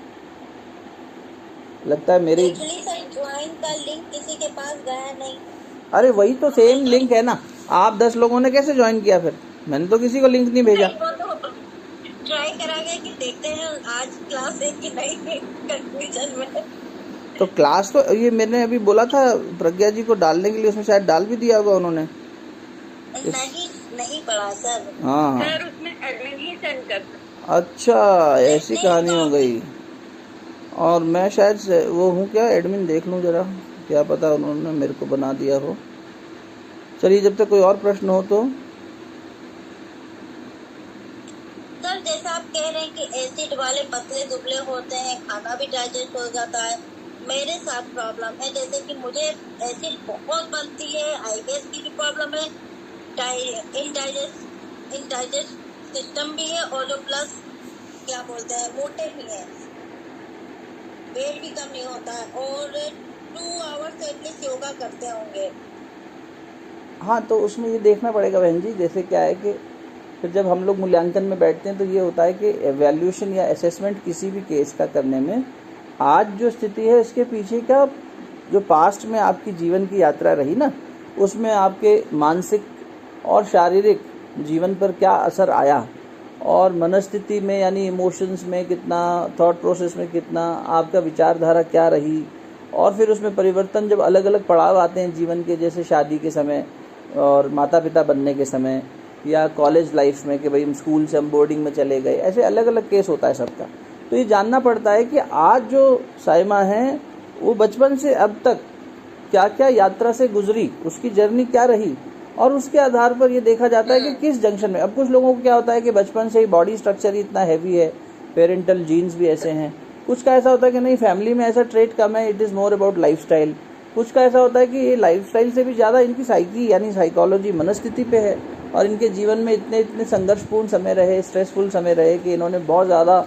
S1: लगता है मेरे
S3: ज्वाइन का लिंक किसी के पास गया नहीं।
S1: अरे वही तो सेम लिंक है ना, आप 10 लोगों ने कैसे ज्वाइन किया? फिर मैंने तो किसी को लिंक नहीं भेजा।
S3: ट्राई करेंगे कि देखते हैं आज क्लास है कि नहीं, कंफ्यूजन में।
S1: तो क्लास तो ये मैंने अभी बोला था प्रज्ञा जी को डालने के लिए, उसमें शायद डाल भी दिया होगा उन्होंने।
S3: नहीं पढ़ा सर।
S1: हाँ
S3: सर उसमें एडमिन ही सेंड कर।
S1: अच्छा, ऐसी कहानी हो गई। और मैं शायद वो हूँ क्या, एडमिन? देख लूँ जरा, क्या पता उन्होंने मेरे को बना दिया हो। चलिए, जब तक कोई और प्रश्न हो तो।
S3: सर जैसा आप कह रहे हैं कि एसिड वाले पतले दुबले होते हैं, खाना भी डाइजेस्ट हो जाता है, मेरे साथ प्रॉब्लम है, जैसे कि मुझे एसिड बहुत बनती है, आईबीएस की भी प्रॉब्लम है, इनडाइजेस्ट सिस्टम भी है, और जो प्लस क्या बोलते हैं मोटे भी है, वेट भी कम नहीं होता है, और 2 आवर्स एटलीस्ट योगा करते होंगे।
S1: हाँ, तो उसमें ये देखना पड़ेगा बहन जी, जैसे क्या है कि फिर जब हम लोग मूल्यांकन में बैठते हैं तो ये होता है कि एवैल्यूएशन या असेसमेंट किसी भी केस का करने में, आज जो स्थिति है इसके पीछे का जो पास्ट में आपकी जीवन की यात्रा रही ना, उसमें आपके मानसिक और शारीरिक जीवन पर क्या असर आया, और मनस्थिति में यानी इमोशंस में कितना, थॉट प्रोसेस में कितना, आपका विचारधारा क्या रही, और फिर उसमें परिवर्तन जब अलग अलग पड़ाव आते हैं जीवन के, जैसे शादी के समय और माता पिता बनने के समय, या कॉलेज लाइफ में कि भाई हम स्कूल से हम बोर्डिंग में चले गए, ऐसे अलग अलग केस होता है सबका। तो ये जानना पड़ता है कि आज जो साइमा है वो बचपन से अब तक क्या क्या यात्रा से गुजरी, उसकी जर्नी क्या रही, और उसके आधार पर ये देखा जाता है कि किस जंक्शन में। अब कुछ लोगों को क्या होता है कि बचपन से ही बॉडी स्ट्रक्चर ही इतना हैवी है, पेरेंटल जीन्स भी ऐसे हैं, कुछ का ऐसा होता है कि नहीं फैमिली में ऐसा ट्रेट कम है, it is more about lifestyle, कुछ का ऐसा होता है कि ये लाइफस्टाइल से भी ज़्यादा इनकी साइकी यानी साइकोलॉजी मनस्थिति पे है, और इनके जीवन में इतने संघर्षपूर्ण समय रहे, स्ट्रेसफुल समय रहे कि इन्होंने बहुत ज़्यादा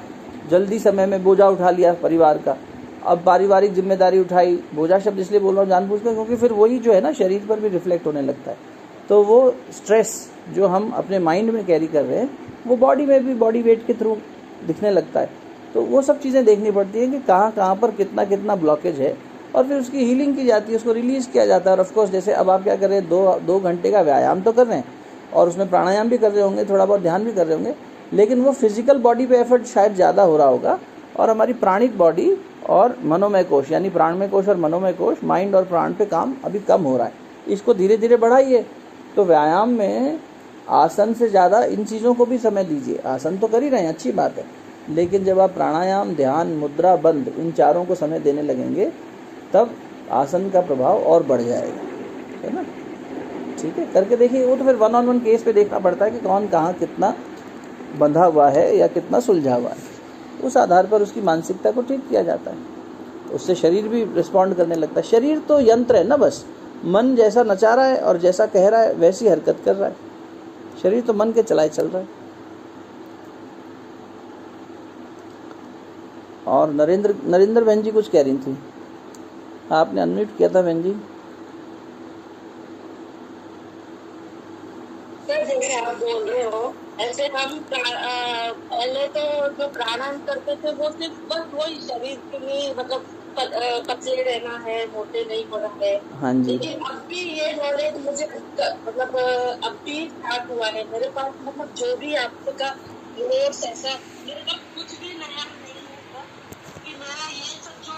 S1: जल्दी समय में बोझा उठा लिया परिवार का। अब पारिवारिक जिम्मेदारी उठाई, बोझा शब्द इसलिए बोल रहा हूँ जानबूझकर क्योंकि फिर वही जो है ना शरीर पर भी रिफ्लेक्ट होने लगता है। तो वो स्ट्रेस जो हम अपने माइंड में कैरी कर रहे हैं वो बॉडी में भी बॉडी वेट के थ्रू दिखने लगता है। तो वो सब चीज़ें देखनी पड़ती हैं कि कहाँ पर कितना कितना ब्लॉकेज है, और फिर उसकी हीलिंग की जाती है, उसको रिलीज़ किया जाता है। और ऑफकोर्स जैसे अब आप क्या कर रहे हैं, 2 घंटे का व्यायाम तो कर रहे हैं और उसमें प्राणायाम भी कर रहे होंगे, थोड़ा बहुत ध्यान भी कर रहे होंगे, लेकिन वो फिजिकल बॉडी पे एफर्ट शायद ज़्यादा हो रहा होगा, और हमारी प्राणिक बॉडी और मनोमय कोश यानी प्राणमय कोश और मनोमय कोश, माइंड और प्राण पे काम अभी कम हो रहा है। इसको धीरे धीरे बढ़ाइए। तो व्यायाम में आसन से ज़्यादा इन चीज़ों को भी समय दीजिए। आसन तो कर ही रहे हैं, अच्छी बात है, लेकिन जब आप प्राणायाम, ध्यान, मुद्रा, बंद, इन चारों को समय देने लगेंगे तब आसन का प्रभाव और बढ़ जाएगा, है ना? ठीक है, करके देखिए। वो तो फिर 1-on-1 केस पे देखना पड़ता है कि कौन कहाँ कितना बंधा हुआ है या कितना सुलझा हुआ है, उस आधार पर उसकी मानसिकता को ठीक किया जाता है। उससे शरीर भी रिस्पॉन्ड करने लगता है। शरीर तो यंत्र है ना, बस मन जैसा नचा रहा है और जैसा कह रहा है वैसी हरकत कर रहा है। शरीर तो मन के चलाए चल रहा है। और नरेंद्र बहन जी कुछ कह रही थी, आपने अनम्यूट किया था बहन जी।
S3: सर जैसे आप बोल रहे हो, ऐसे हम पहले तो जो प्राणायाम करते थे वो सिर्फ बस वही शरीर के लिए, मतलब पतले रहना है, मोटे नहीं होना है।
S1: हाँ जी।
S3: लेकिन अब भी ये नॉलेज मुझे मतलब अब भी स्टार्ट हुआ है मेरे पास, मतलब जो भी आपका नोट्स ऐसा मेरे पास कुछ भी नया नहीं होगा कि मैं ये सब जो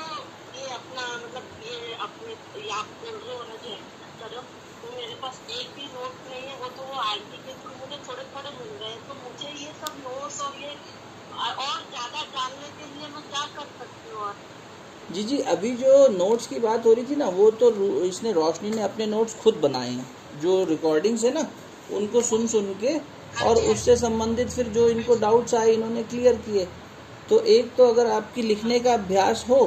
S3: ये अपना मतलब ये अपने आप बोल रहे हो ना जो करो, तो मेरे पास एक भी नोट नहीं है। वो तो वो आंटी के थ्रू मुझे थोड़े थोड़े मिल रहे हैं, तो मुझे ये सब नोट्स और ये और ज्यादा जानने के लिए मैं क्या कर सकती हूँ?
S1: जी, अभी जो नोट्स की बात हो रही थी ना, वो तो इसने रोशनी ने अपने नोट्स खुद बनाए हैं, जो रिकॉर्डिंग्स है ना उनको सुन के और उससे संबंधित फिर जो इनको डाउट्स आए इन्होंने क्लियर किए। तो एक तो अगर आपकी लिखने का अभ्यास हो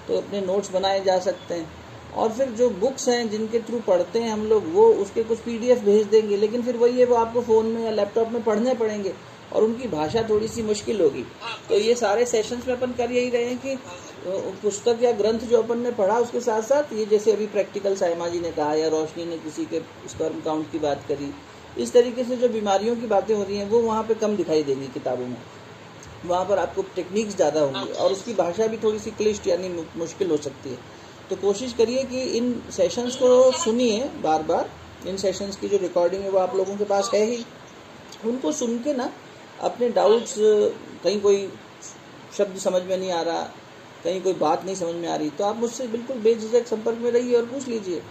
S1: तो अपने नोट्स बनाए जा सकते हैं, और फिर जो बुक्स हैं जिनके थ्रू पढ़ते हैं हम लोग, वो उसके कुछ PDF भेज देंगे, लेकिन फिर वही है, वो आपको फ़ोन में या लैपटॉप में पढ़ने पड़ेंगे और उनकी भाषा थोड़ी सी मुश्किल होगी। तो ये सारे सेशंस में अपन कर यही रहे हैं कि पुस्तक या ग्रंथ जो अपन ने पढ़ा उसके साथ साथ ये, जैसे अभी प्रैक्टिकल साइमा जी ने कहा या रोशनी ने किसी के स्पर्म काउंट की बात करी, इस तरीके से जो बीमारियों की बातें हो रही हैं वो वहाँ पे कम दिखाई देंगी किताबों में, वहाँ पर आपको टेक्निक्स ज़्यादा होंगी और उसकी भाषा भी थोड़ी सी क्लिष्ट यानी मुश्किल हो सकती है। तो कोशिश करिए कि इन सेशंस को सुनिए बार बार। इन सेशंस की जो रिकॉर्डिंग है वो आप लोगों के पास है ही, उनको सुन के ना अपने डाउट्स, कहीं कोई शब्द समझ में नहीं आ रहा, कहीं कोई बात नहीं समझ में आ रही, तो आप मुझसे बिल्कुल बेझिझक संपर्क में रहिए और पूछ लीजिए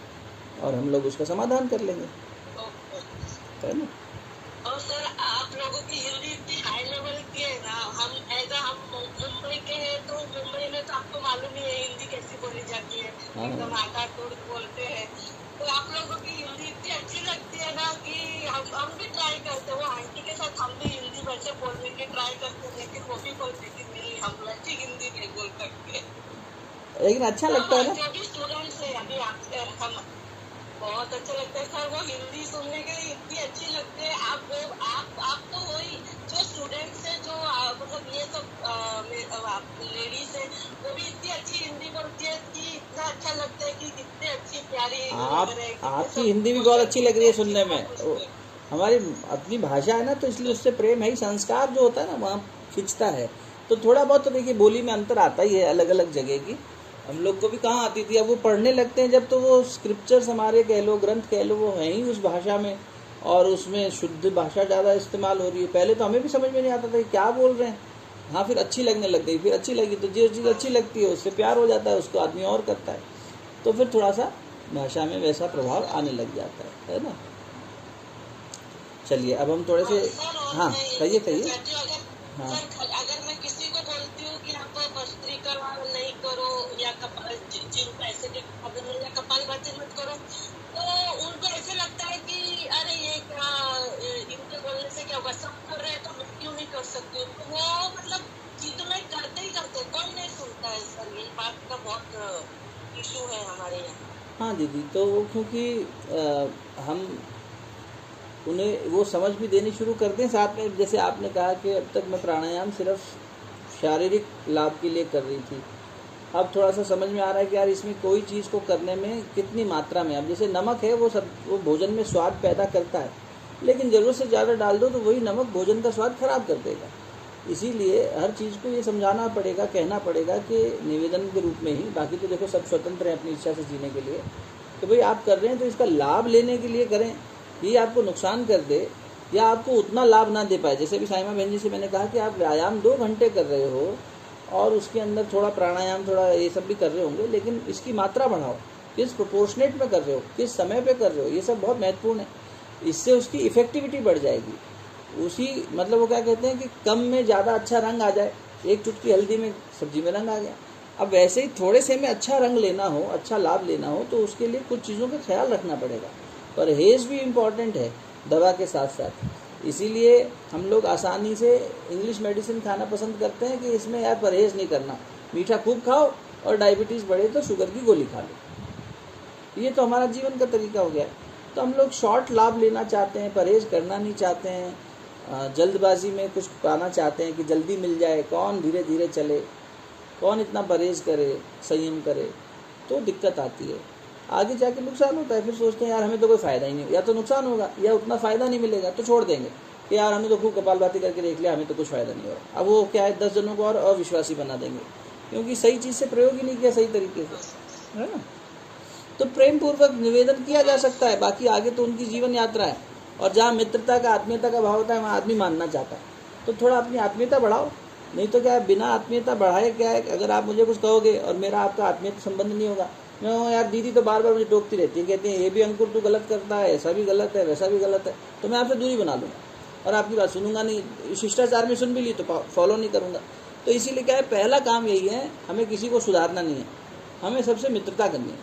S1: और हम लोग उसका समाधान कर लेंगे, है ना।
S3: और सर आप लोगों की हिंदी इतनी हाई लेवल की है ना, हम मुंबई के हैं तो मुंबई में तो आपको मालूम ही है हिंदी कैसी बोली जाती है, एकदम आधा तोड़ बोलते हैं। तो आप लोगों की हिंदी इतनी अच्छी लगती है ना कि हम भी ट्राई करते हैं, वो आंटी के साथ हम भी हिंदी वैसे बोलने की ट्राई करते हैं, लेकिन वो भी बोलते कि नहीं हम वैसी हिंदी नहीं बोल सकते,
S1: लेकिन अच्छा लगता है ना।
S3: जो भी स्टूडेंट्स है अभी आपसे हम बहुत अच्छा लगता है सर, वो हिंदी सुनने के लिए इतनी अच्छी लगती है। आप तो वही जो स्टूडेंट्स है, जो मतलब ये सब लेडीज है, वो भी इतनी अच्छी हिंदी बोलती है कि इतना अच्छा लगता है कि कितनी अच्छी प्यारी
S1: आपकी हिंदी भी बहुत अच्छी लग रही है सुनने में। हमारी अपनी भाषा है ना, तो इसलिए उससे प्रेम है ही। संस्कार जो होता है ना वहाँ खिंचता है। तो थोड़ा बहुत तो देखिए बोली में अंतर आता ही है अलग अलग जगह की, हम लोग को भी कहाँ आती थी, अब वो पढ़ने लगते हैं जब, तो वो स्क्रिप्चर्स हमारे कह लो, ग्रंथ कह लो, वो हैं ही उस भाषा में और उसमें शुद्ध भाषा ज़्यादा इस्तेमाल हो रही है। पहले तो हमें भी समझ में नहीं आता था क्या बोल रहे हैं, हाँ फिर अच्छी लगने लग गई, फिर अच्छी लगी तो जो चीज़ अच्छी लगती है उससे प्यार हो जाता है, उसको आदमी और करता है, तो फिर थोड़ा सा भाषा में वैसा प्रभाव आने लग जाता है ना। चलिए अब हम थोड़े से, हाँ कहिए। हाँ
S3: अगर मैं किसी को बोलती हूँ कि आप भस्त्रिका नहीं करो या पैसे के या कपालभाति मत करो, तो उनको ऐसे लगता है कि अरे ये क्या, इनके बोलने से क्या होगा, सब कर रहे हैं तो मैं क्यों नहीं कर सकती हूँ। तो वो मतलब जिद में करते ही करते, कोई नहीं सुनता है सर, ये बात का बहुत इशू है हमारे यहाँ।
S1: हाँ दीदी, तो क्योंकि हम उन्हें वो समझ भी देनी शुरू कर दें साथ में। जैसे आपने कहा कि अब तक मैं प्राणायाम सिर्फ शारीरिक लाभ के लिए कर रही थी, अब थोड़ा सा समझ में आ रहा है कि यार इसमें कोई चीज़ को करने में कितनी मात्रा में, अब जैसे नमक है वो भोजन में स्वाद पैदा करता है, लेकिन ज़रूरत से ज़्यादा डाल दो तो वही नमक भोजन का स्वाद खराब कर देगा। इसीलिए हर चीज़ को ये समझाना पड़ेगा, कहना पड़ेगा कि निवेदन के रूप में ही, बाकी तो देखो सब स्वतंत्र हैं अपनी इच्छा से जीने के लिए, तो भाई आप कर रहे हैं तो इसका लाभ लेने के लिए करें, ये आपको नुकसान कर दे या आपको उतना लाभ ना दे पाए। जैसे भी साइमा बहन जी से मैंने कहा कि आप व्यायाम 2 घंटे कर रहे हो और उसके अंदर थोड़ा प्राणायाम, थोड़ा ये सब भी कर रहे होंगे, लेकिन इसकी मात्रा बढ़ाओ, किस प्रोपोर्शनेट में कर रहे हो, किस समय पे कर रहे हो, ये सब बहुत महत्वपूर्ण है। इससे उसकी इफेक्टिविटी बढ़ जाएगी। उसी मतलब वो क्या कहते हैं कि कम में ज़्यादा अच्छा रंग आ जाए, एक चुटकी हल्दी में सब्जी में रंग आ गया। अब वैसे ही थोड़े से में अच्छा रंग लेना हो, अच्छा लाभ लेना हो, तो उसके लिए कुछ चीज़ों का ख्याल रखना पड़ेगा। परहेज़ भी इम्पॉर्टेंट है दवा के साथ साथ। इसीलिए हम लोग आसानी से इंग्लिश मेडिसिन खाना पसंद करते हैं कि इसमें यार परहेज़ नहीं करना, मीठा खूब खाओ और डायबिटीज़ बढ़े तो शुगर की गोली खा लो, ये तो हमारा जीवन का तरीका हो गया है। तो हम लोग शॉर्ट लाभ लेना चाहते हैं, परहेज़ करना नहीं चाहते हैं, जल्दबाजी में कुछ पाना चाहते हैं कि जल्दी मिल जाए, कौन धीरे धीरे चले। कौन इतना परहेज करे, संयम करे, तो दिक्कत आती है, आगे जाके नुकसान होता है। फिर सोचते हैं यार हमें तो कोई फ़ायदा ही नहीं, या तो नुकसान होगा या उतना फ़ायदा नहीं मिलेगा, तो छोड़ देंगे कि यार हमने तो खूब कपालभाती करके देख लिया, हमें तो कुछ फ़ायदा नहीं हो रहा। अब वो क्या है, 10 जनों को और अविश्वासी बना देंगे, क्योंकि सही चीज़ से प्रयोग ही नहीं किया सही तरीके से, है ना। तो प्रेम पूर्वक निवेदन किया जा सकता है, बाकी आगे तो उनकी जीवन यात्रा है। और जहाँ मित्रता का, आत्मीयता का भाव होता है, वहाँ आदमी मानना चाहता है, तो थोड़ा अपनी आत्मीयता बढ़ाओ। नहीं तो क्या है, बिना आत्मीयता बढ़ाए क्या है, अगर आप मुझे कुछ कहोगे और मेरा आपका आत्मीयता संबंध नहीं होगा, मैं यार दीदी तो बार बार मुझे टोकती रहती है, कहती है ये भी अंकुर तू गलत करता है, ऐसा भी गलत है, वैसा भी गलत है, तो मैं आपसे दूरी बना लूँगा और आपकी बात सुनूंगा नहीं। शिष्टाचार में सुन भी ली तो फॉलो नहीं करूँगा। तो इसीलिए क्या है, पहला काम यही है, हमें किसी को सुधारना नहीं है, हमें सबसे मित्रता करनी है,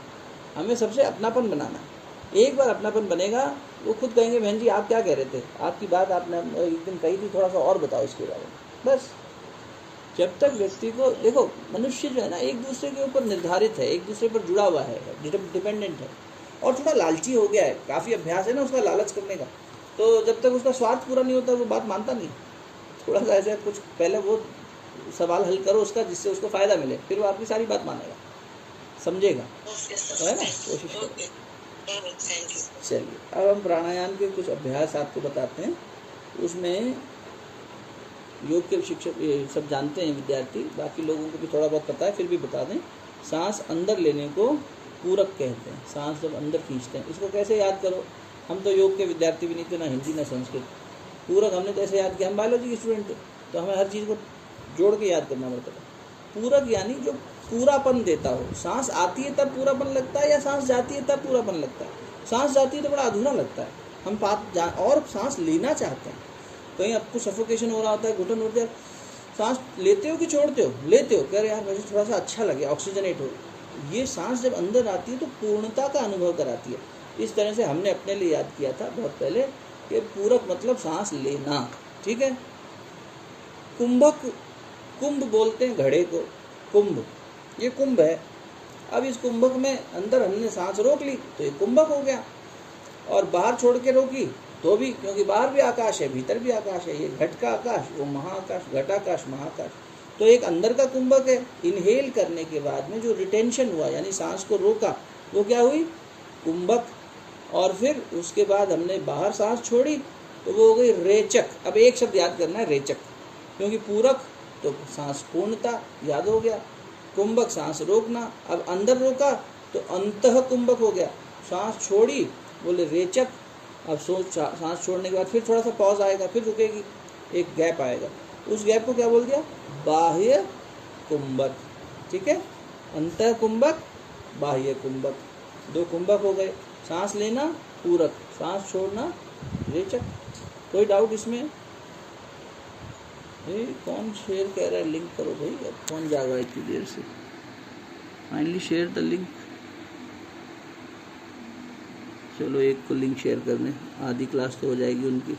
S1: हमें सबसे अपनापन बनाना है। एक बार अपनापन बनेगा, वो खुद कहेंगे बहन जी आप क्या कह रहे थे, आपकी बात आपने एक दिन कही थी, थोड़ा सा और बताओ इसके बारे में। बस जब तक व्यक्ति को, देखो मनुष्य जो है ना, एक दूसरे के ऊपर निर्धारित है, एक दूसरे पर जुड़ा हुआ है, डिपेंडेंट है, और थोड़ा लालची हो गया है, काफ़ी अभ्यास है ना उसका लालच करने का, तो जब तक उसका स्वार्थ पूरा नहीं होता वो बात मानता नहीं। थोड़ा सा ऐसे कुछ पहले वो सवाल हल करो उसका, जिससे उसको फ़ायदा मिले, फिर वो आपकी सारी बात मानेगा, समझेगा, है ना। कोशिश करो। चलिए अब हम प्राणायाम के कुछ अभ्यास आपको बताते हैं। उसमें योग के शिक्षक सब जानते हैं विद्यार्थी, बाकी लोगों को भी थोड़ा बहुत पता है, फिर भी बता दें। सांस अंदर लेने को पूरक कहते हैं, सांस जब अंदर खींचते हैं। इसको कैसे याद करो, हम तो योग के विद्यार्थी भी नहीं थे, ना हिंदी ना संस्कृत। पूरक हमने तो ऐसे याद किया, हम बायोलॉजी के स्टूडेंट थे, तो हमें हर चीज़ को जोड़ के याद करना पड़ता था। पूरक यानी जो पूरापन देता हो। सांस आती है तब पूरापन लगता है, या सांस जाती है तब पूरापन लगता है। सांस जाती है तो बड़ा अधूरा लगता है, हम और सांस लेना चाहते हैं, कहीं आपको सफोकेशन हो रहा होता है, घुटन होती है, सांस लेते हो कि छोड़ते हो, लेते हो, कह रहे यार मुझे थोड़ा सा अच्छा लगे, ऑक्सीजनेट हो। ये सांस जब अंदर आती है तो पूर्णता का अनुभव कराती है। इस तरह से हमने अपने लिए याद किया था बहुत पहले कि पूरक मतलब सांस लेना, ठीक है। कुंभक, कुंभ बोलते हैं घड़े को, कुंभ, ये कुंभ है। अब इस कुंभक में अंदर हमने सांस रोक ली तो ये कुंभक हो गया, और बाहर छोड़ के रोकी तो भी, क्योंकि बाहर भी आकाश है भीतर भी आकाश है, ये घट का आकाश, वो महाआकाश, घटाकाश, महाकाश। तो एक अंदर का कुंभक है। इनहेल करने के बाद में जो रिटेंशन हुआ, यानी सांस को रोका, वो क्या हुई, कुंभक। और फिर उसके बाद हमने बाहर सांस छोड़ी तो वो हो गई रेचक। अब एक शब्द याद करना है, रेचक, क्योंकि पूरक तो सांस पूर्णता याद हो गया, कुंभक सांस रोकना। अब अंदर रोका तो अंतः कुंभक हो गया, सांस छोड़ी बोले रेचक। अब सांस छोड़ने के बाद फिर थोड़ा सा पॉज आएगा, फिर रुकेगी, एक गैप आएगा, उस गैप को क्या बोल दिया, बाह्य कुंभक, ठीक है। अंतः कुंभक, बाह्य कुंभक, दो कुंभक हो गए। सांस लेना पूरक, सांस छोड़ना रेचक। कोई डाउट इसमें? कौन शेयर कह रहा है, लिंक करो भाई, अब कौन जागा है इतनी देर से, फाइनली शेयर द लिंक। चलो एक को लिंक शेयर करने, आधी क्लास तो हो जाएगी उनकी।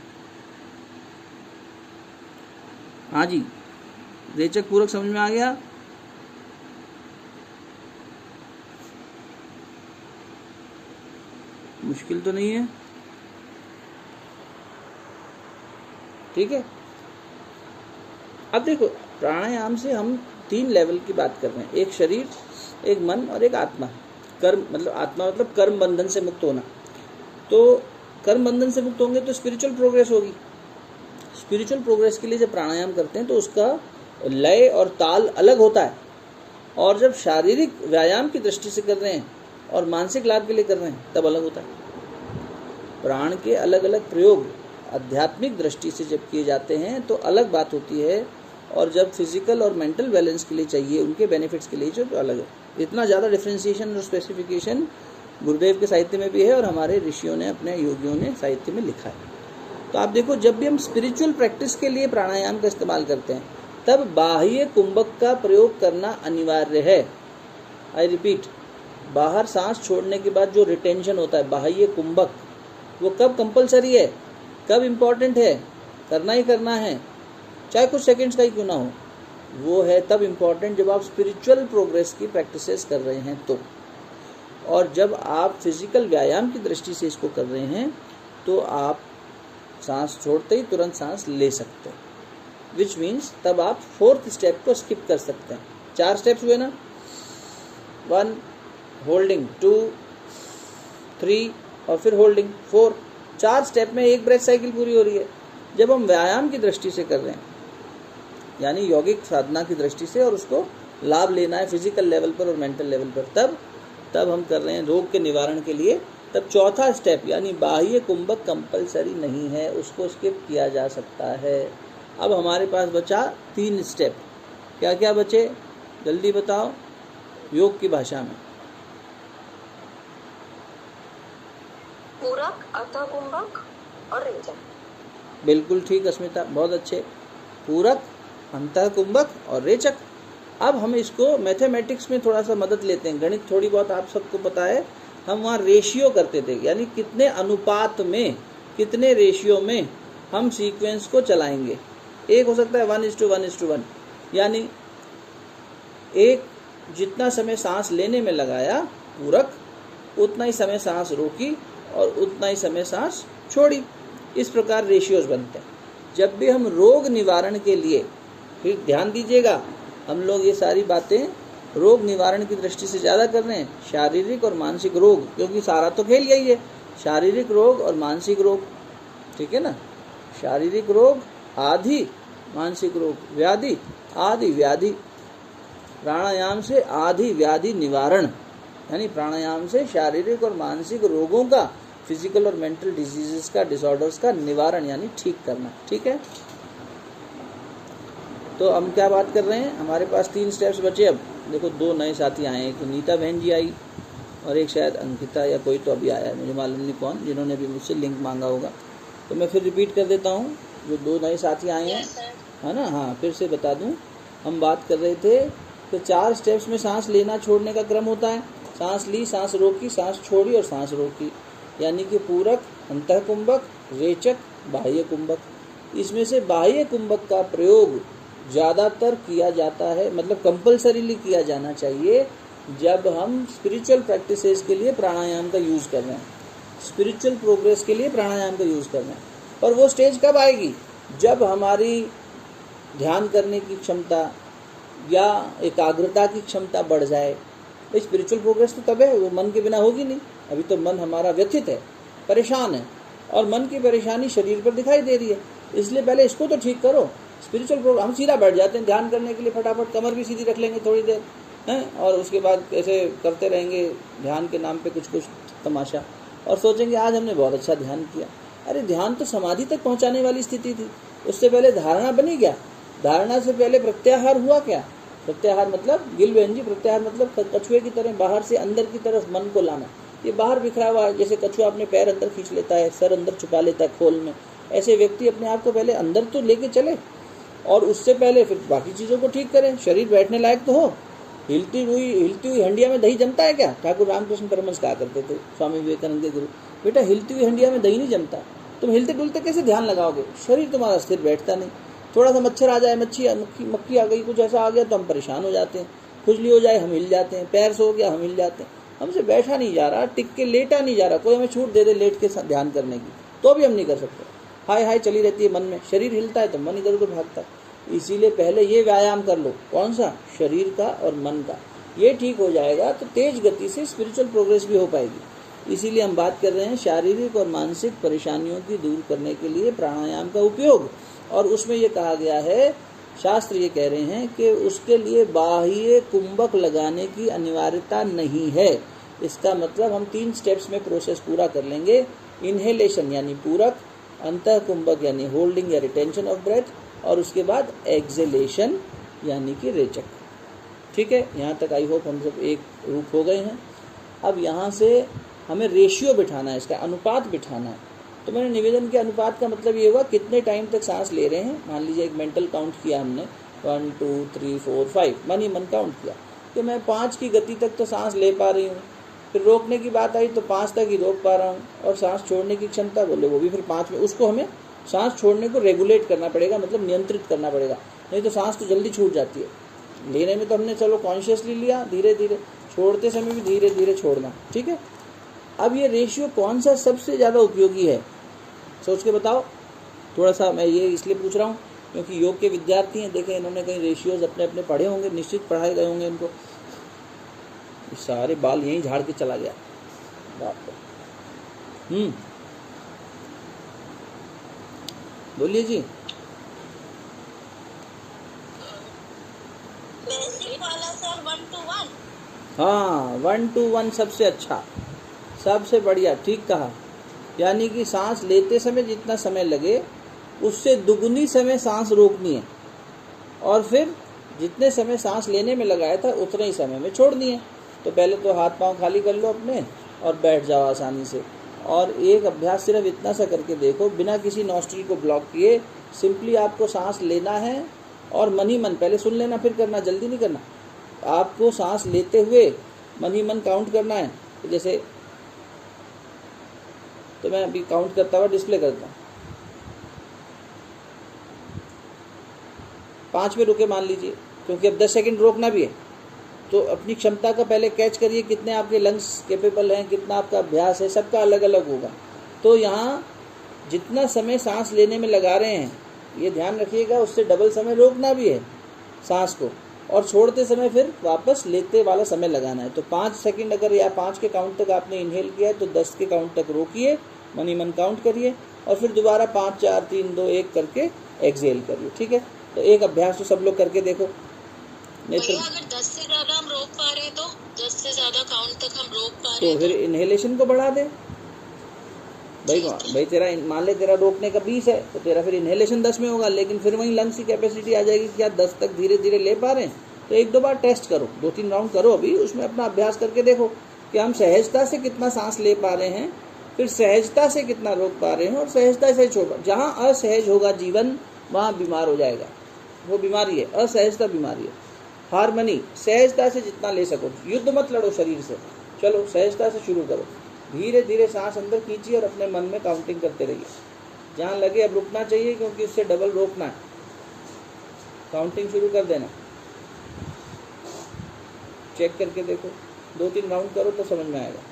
S1: हाँ जी, रेचक पूरक समझ में आ गया? मुश्किल तो नहीं है, ठीक है। अब देखो, प्राणायाम से हम 3 लेवल की बात कर रहे हैं, एक शरीर, एक मन और एक आत्मा। कर्म मतलब, आत्मा मतलब कर्म बंधन से मुक्त होना। तो कर्म बंधन से मुक्त होंगे तो स्पिरिचुअल प्रोग्रेस होगी। स्पिरिचुअल प्रोग्रेस के लिए जब प्राणायाम करते हैं तो उसका लय और ताल अलग होता है, और जब शारीरिक व्यायाम की दृष्टि से कर रहे हैं और मानसिक लाभ के लिए कर रहे हैं तब अलग होता है। प्राण के अलग अलग प्रयोग आध्यात्मिक दृष्टि से जब किए जाते हैं तो अलग बात होती है, और जब फिजिकल और मेंटल बैलेंस के लिए चाहिए, उनके बेनिफिट्स के लिए जो अलग है। इतना ज़्यादा डिफ्रेंसिएशन और स्पेसिफिकेशन गुरुदेव के साहित्य में भी है, और हमारे ऋषियों ने, अपने योगियों ने साहित्य में लिखा है। तो आप देखो, जब भी हम स्पिरिचुअल प्रैक्टिस के लिए प्राणायाम का इस्तेमाल करते हैं तब बाह्य कुंभक का प्रयोग करना अनिवार्य है। आई रिपीट, बाहर सांस छोड़ने के बाद जो रिटेंशन होता है, बाह्य कुंभक, वो कब कंपलसरी है, कब इम्पॉर्टेंट है, करना ही करना है, चाहे कुछ सेकंड्स का ही क्यों ना हो, वो है तब इम्पॉर्टेंट जब आप स्पिरिचुअल प्रोग्रेस की प्रैक्टिसेस कर रहे हैं तो। और जब आप फिजिकल व्यायाम की दृष्टि से इसको कर रहे हैं तो आप सांस छोड़ते ही तुरंत सांस ले सकते हैं, विच मीन्स तब आप 4th स्टेप को स्किप कर सकते हैं। 4 स्टेप्स हुए ना, 1 होल्डिंग, 2 3 और फिर होल्डिंग 4। 4 स्टेप में एक ब्रेथ साइकिल पूरी हो रही है। जब हम व्यायाम की दृष्टि से कर रहे हैं, यानी यौगिक साधना की दृष्टि से, और उसको लाभ लेना है फिजिकल लेवल पर और मेंटल लेवल पर, तब हम कर रहे हैं रोग के निवारण के लिए, तब चौथा स्टेप यानी बाह्य कुंभक कंपलसरी नहीं है, उसको स्किप किया जा सकता है। अब हमारे पास बचा 3 स्टेप। क्या क्या बचे जल्दी बताओ योग की भाषा में?
S2: पूरक, अतः कुंभक और रेचक।
S1: बिल्कुल ठीक अस्मिता, बहुत अच्छे। पूरक, अंतः कुंभक और रेचक। अब हम इसको मैथमेटिक्स में थोड़ा सा मदद लेते हैं। गणित थोड़ी बहुत आप सबको पता है, हम वहाँ रेशियो करते थे, यानी कितने अनुपात में, कितने रेशियो में हम सीक्वेंस को चलाएंगे। एक हो सकता है 1:1:1, यानी एक जितना समय सांस लेने में लगाया पूरक, उतना ही समय सांस रोकी और उतना ही समय सांस छोड़ी। इस प्रकार रेशियोज बनते हैं। जब भी हम रोग निवारण के लिए, फिर ध्यान दीजिएगा, हम लोग ये सारी बातें रोग निवारण की दृष्टि से ज़्यादा कर रहे हैं, शारीरिक और मानसिक रोग, क्योंकि सारा तो खेल यही है, शारीरिक रोग और मानसिक रोग, ठीक है ना। शारीरिक रोग आदि, मानसिक रोग व्याधि, आदि व्याधि। प्राणायाम से आदि व्याधि निवारण, यानी प्राणायाम से शारीरिक और मानसिक रोगों का, फिजिकल और मेंटल डिजीजेस का, डिसऑर्डर्स का निवारण यानी ठीक करना, ठीक है। तो हम क्या बात कर रहे हैं, हमारे पास 3 स्टेप्स बचे। अब देखो 2 नए साथी आए हैं, एक नीता बहन जी आई और एक शायद अंकिता या कोई तो अभी आया है, मुझे मालूम नहीं कौन, जिन्होंने भी मुझसे लिंक मांगा होगा। तो मैं फिर रिपीट कर देता हूँ, जो 2 नए साथी आए हैं, है ना, हाँ फिर से बता दूँ। हम बात कर रहे थे कि 4 स्टेप्स में सांस लेना छोड़ने का क्रम होता है। सांस ली, सांस रोकी, सांस छोड़ी और सांस रोकी, यानी कि पूरक, अंतः कुंभक, रेचक, बाह्य कुंभक। इसमें से बाह्य कुंभक का प्रयोग ज़्यादातर किया जाता है, मतलब कंपल्सरीली किया जाना चाहिए जब हम स्पिरिचुअल प्रैक्टिसेस के लिए प्राणायाम का यूज़ कर रहे हैं, स्पिरिचुअल प्रोग्रेस के लिए प्राणायाम का यूज़ कर रहे हैं। पर वो स्टेज कब आएगी, जब हमारी ध्यान करने की क्षमता या एकाग्रता की क्षमता बढ़ जाए। स्पिरिचुअल प्रोग्रेस तो तब है, वो मन के बिना होगी नहीं। अभी तो मन हमारा व्यथित है, परेशान है, और मन की परेशानी शरीर पर दिखाई दे रही है, इसलिए पहले इसको तो ठीक करो। स्पिरिचुअल प्रोग्रेस, हम सीधा बैठ जाते हैं ध्यान करने के लिए, फटाफट कमर भी सीधी रख लेंगे थोड़ी देर हैं, और उसके बाद ऐसे करते रहेंगे ध्यान के नाम पे कुछ कुछ तमाशा, और सोचेंगे आज हमने बहुत अच्छा ध्यान किया। अरे ध्यान तो समाधि तक पहुंचाने वाली स्थिति थी, उससे पहले धारणा बनी क्या, धारणा से पहले प्रत्याहार हुआ क्या। प्रत्याहार मतलब गिल बहन जी, प्रत्याहार मतलब कछुए की तरह बाहर से अंदर की तरफ मन को लाना। ये बाहर बिखरा हुआ है, जैसे कछुआ अपने पैर अंदर खींच लेता है, सर अंदर छुपा लेता है खोल में, ऐसे व्यक्ति अपने आप को पहले अंदर तो लेके चले, और उससे पहले फिर बाकी चीज़ों को ठीक करें। शरीर बैठने लायक तो हो। हिलती हुई हंडिया में दही जमता है क्या, ठाकुर रामकृष्ण परमहंस कहा करते थे, स्वामी विवेकानंद के गुरु। बेटा हिलती हुई हंडिया में दही नहीं जमता, तुम हिलते डुलते कैसे ध्यान लगाओगे, शरीर तुम्हारा स्थिर बैठता नहीं। थोड़ा सा मच्छर आ जाए, मक्खी आ गई, कुछ ऐसा आ गया तो हम परेशान हो जाते हैं, खुजली हो जाए हम हिल जाते हैं, पैर सो गया हम हिल जाते हैं। हमसे बैठा नहीं जा रहा, टिक के लेटा नहीं जा रहा, कोई हमें छूट दे दे लेट के ध्यान करने की, तो भी हम नहीं कर सकते। हाय हाय चली रहती है मन में, शरीर हिलता है तो मन इधर उधर भागता है। इसीलिए पहले ये व्यायाम कर लो, कौन सा, शरीर का और मन का। ये ठीक हो जाएगा तो तेज गति से स्पिरिचुअल प्रोग्रेस भी हो पाएगी। इसीलिए हम बात कर रहे हैं शारीरिक और मानसिक परेशानियों की दूर करने के लिए प्राणायाम का उपयोग। और उसमें ये कहा गया है, शास्त्र ये कह रहे हैं कि उसके लिए बाह्य कुंभक लगाने की अनिवार्यता नहीं है। इसका मतलब हम 3 स्टेप्स में प्रोसेस पूरा कर लेंगे। इनहेलेशन यानी पूरक, अंतः कुंभक यानी होल्डिंग या रिटेंशन ऑफ ब्रेथ, और उसके बाद एक्सेलेशन यानी कि रेचक। ठीक है, यहाँ तक आई होप हम सब एक रूप हो गए हैं। अब यहाँ से हमें रेशियो बिठाना है, इसका अनुपात बिठाना है। तो मैंने निवेदन के अनुपात का मतलब ये हुआ कितने टाइम तक सांस ले रहे हैं। मान लीजिए एक मेंटल काउंट किया हमने, 1 2 3 4 5, मन ही मन काउंट किया कि मैं 5 की गति तक तो सांस ले पा रही हूँ। फिर रोकने की बात आई तो 5 तक ही रोक पा रहा हूँ, और सांस छोड़ने की क्षमता बोले वो भी फिर 5 में। उसको हमें सांस छोड़ने को रेगुलेट करना पड़ेगा, मतलब नियंत्रित करना पड़ेगा, नहीं तो सांस तो जल्दी छूट जाती है। लेने में तो हमने चलो कॉन्शियसली लिया, धीरे धीरे, छोड़ते समय भी धीरे धीरे छोड़ना। ठीक है, अब ये रेशियो कौन सा सबसे ज़्यादा उपयोगी है, सोच के बताओ। थोड़ा सा मैं ये इसलिए पूछ रहा हूँ क्योंकि योग के विद्यार्थी हैं, देखें इन्होंने कहीं रेशियोज अपने अपने पढ़े होंगे, निश्चित पढ़ाए गए होंगे इनको। सारे बाल यहीं झाड़ के चला गया, बाप रे। बोलिए जी।
S3: बेसिक वाला सर 1 to 1।
S1: हाँ, 1 to 1 सबसे अच्छा, सबसे बढ़िया, ठीक कहा। यानी कि सांस लेते समय जितना समय लगे उससे दुगुनी समय सांस रोकनी है, और फिर जितने समय सांस लेने में लगाया था उतने ही समय में छोड़नी है। तो पहले तो हाथ पांव खाली कर लो अपने और बैठ जाओ आसानी से। और एक अभ्यास सिर्फ इतना सा करके देखो, बिना किसी नॉस्ट्रिल को ब्लॉक किए, सिंपली आपको सांस लेना है और मन ही मन, पहले सुन लेना फिर करना, जल्दी नहीं करना। आपको सांस लेते हुए मन ही मन काउंट करना है। तो जैसे, तो मैं अभी काउंट करता हुआ डिस्प्ले करता हूँ। 5 पे रुके मान लीजिए, क्योंकि अब 10 सेकंड रोकना भी है। तो अपनी क्षमता का पहले कैच करिए, कितने आपके लंग्स कैपेबल हैं, कितना आपका अभ्यास है, सबका अलग अलग होगा। तो यहाँ जितना समय सांस लेने में लगा रहे हैं ये ध्यान रखिएगा, उससे डबल समय रोकना भी है सांस को, और छोड़ते समय फिर वापस लेते वाला समय लगाना है। तो 5 सेकंड अगर या 5 के काउंट तक आपने इनहेल किया है तो 10 के काउंट तक रोकिए, मन ही मन काउंट करिए, और फिर दोबारा 5 4 3 2 1 करके एक्सहेल करिए। ठीक है, तो एक अभ्यास तो सब लोग करके देखो।
S2: भैया अगर 10 से ज्यादा हम रोक पा रहे हैं तो 10 से ज्यादा काउंट तक हम रोक पा रहे
S1: तो
S2: हैं
S1: फिर इनहेलेशन को बढ़ा दे भाई तेरा मान ले तेरा रोकने का 20 है तो तेरा फिर इनहेलेशन 10 में होगा, लेकिन फिर वहीं लंग्स की कैपेसिटी आ जाएगी कि क्या 10 तक धीरे धीरे ले पा रहे हैं। तो 1-2 बार टेस्ट करो, 2-3 राउंड करो, अभी उसमें अपना अभ्यास करके देखो कि हम सहजता से कितना सांस ले पा रहे हैं, फिर सहजता से कितना रोक पा रहे हैं, और सहजता से छोड़। जहाँ असहज होगा जीवन वहाँ बीमार हो जाएगा, वो बीमारी है, असहजता बीमारी है। हारमनी, सहजता से जितना ले सको, युद्ध मत लड़ो शरीर से, चलो सहजता से शुरू करो, धीरे धीरे सांस अंदर खींचिए और अपने मन में काउंटिंग करते रहिए। जहाँ लगे अब रुकना चाहिए क्योंकि उससे डबल रोकना है, काउंटिंग शुरू कर देना। चेक करके देखो, 2-3 राउंड करो तो समझ में आएगा।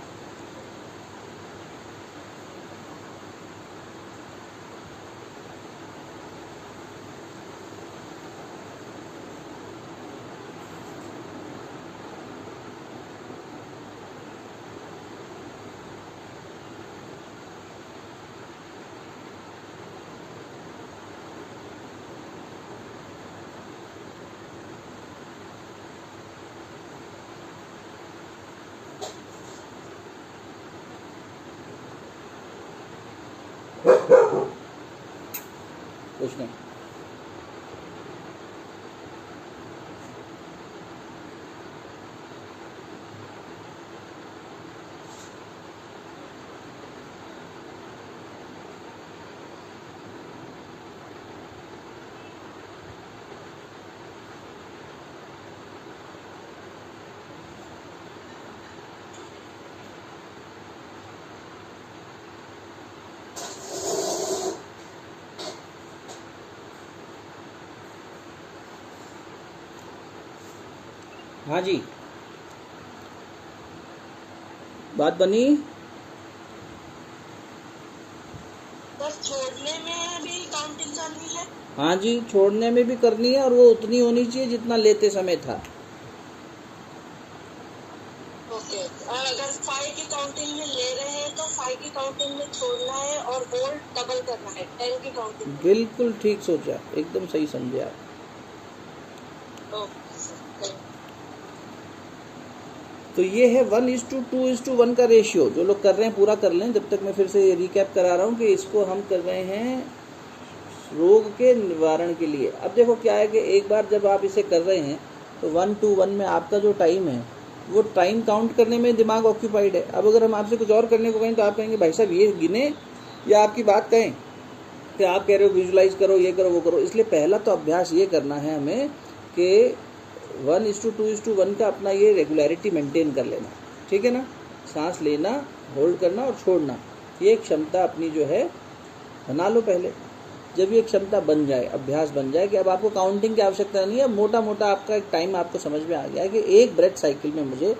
S1: कुछ नहीं। हाँ जी, बात बनी।
S2: सर छोड़ने में भी काउंटिंग करनी है?
S1: हाँ जी, छोड़ने में भी करनी है, और वो उतनी होनी चाहिए जितना लेते समय था।
S2: ओके, और अगर 5 की काउंटिंग में ले रहे हैं तो 5 की काउंटिंग में छोड़ना है और होल्ड डबल करना है 10 की काउंटिंग में।
S1: बिल्कुल ठीक सोचा, एकदम सही समझे आप। तो ये है 1:2:1 का रेशियो। जो लोग कर रहे हैं पूरा कर लें, जब तक मैं फिर से रिकैप करा रहा हूँ कि इसको हम कर रहे हैं रोग के निवारण के लिए। अब देखो क्या है कि एक बार जब आप इसे कर रहे हैं तो 1:1 में आपका जो टाइम है वो टाइम काउंट करने में दिमाग ऑक्यूपाइड है। अब अगर हम आपसे कुछ और करने को कहें तो आप कहेंगे भाई साहब ये गिने, या आपकी बात कहें कि आप कह रहे हो विजुलाइज करो, ये करो, वो करो। इसलिए पहला तो अभ्यास ये करना है हमें कि 1:2:1 का अपना ये रेगुलरिटी मेंटेन कर लेना, ठीक है ना। सांस लेना, होल्ड करना और छोड़ना, ये क्षमता अपनी जो है बना लो पहले। जब ये क्षमता बन जाए, अभ्यास बन जाए कि अब आपको काउंटिंग की आवश्यकता नहीं है, मोटा मोटा आपका एक टाइम आपको समझ में आ गया है कि एक ब्रेथ साइकिल में मुझे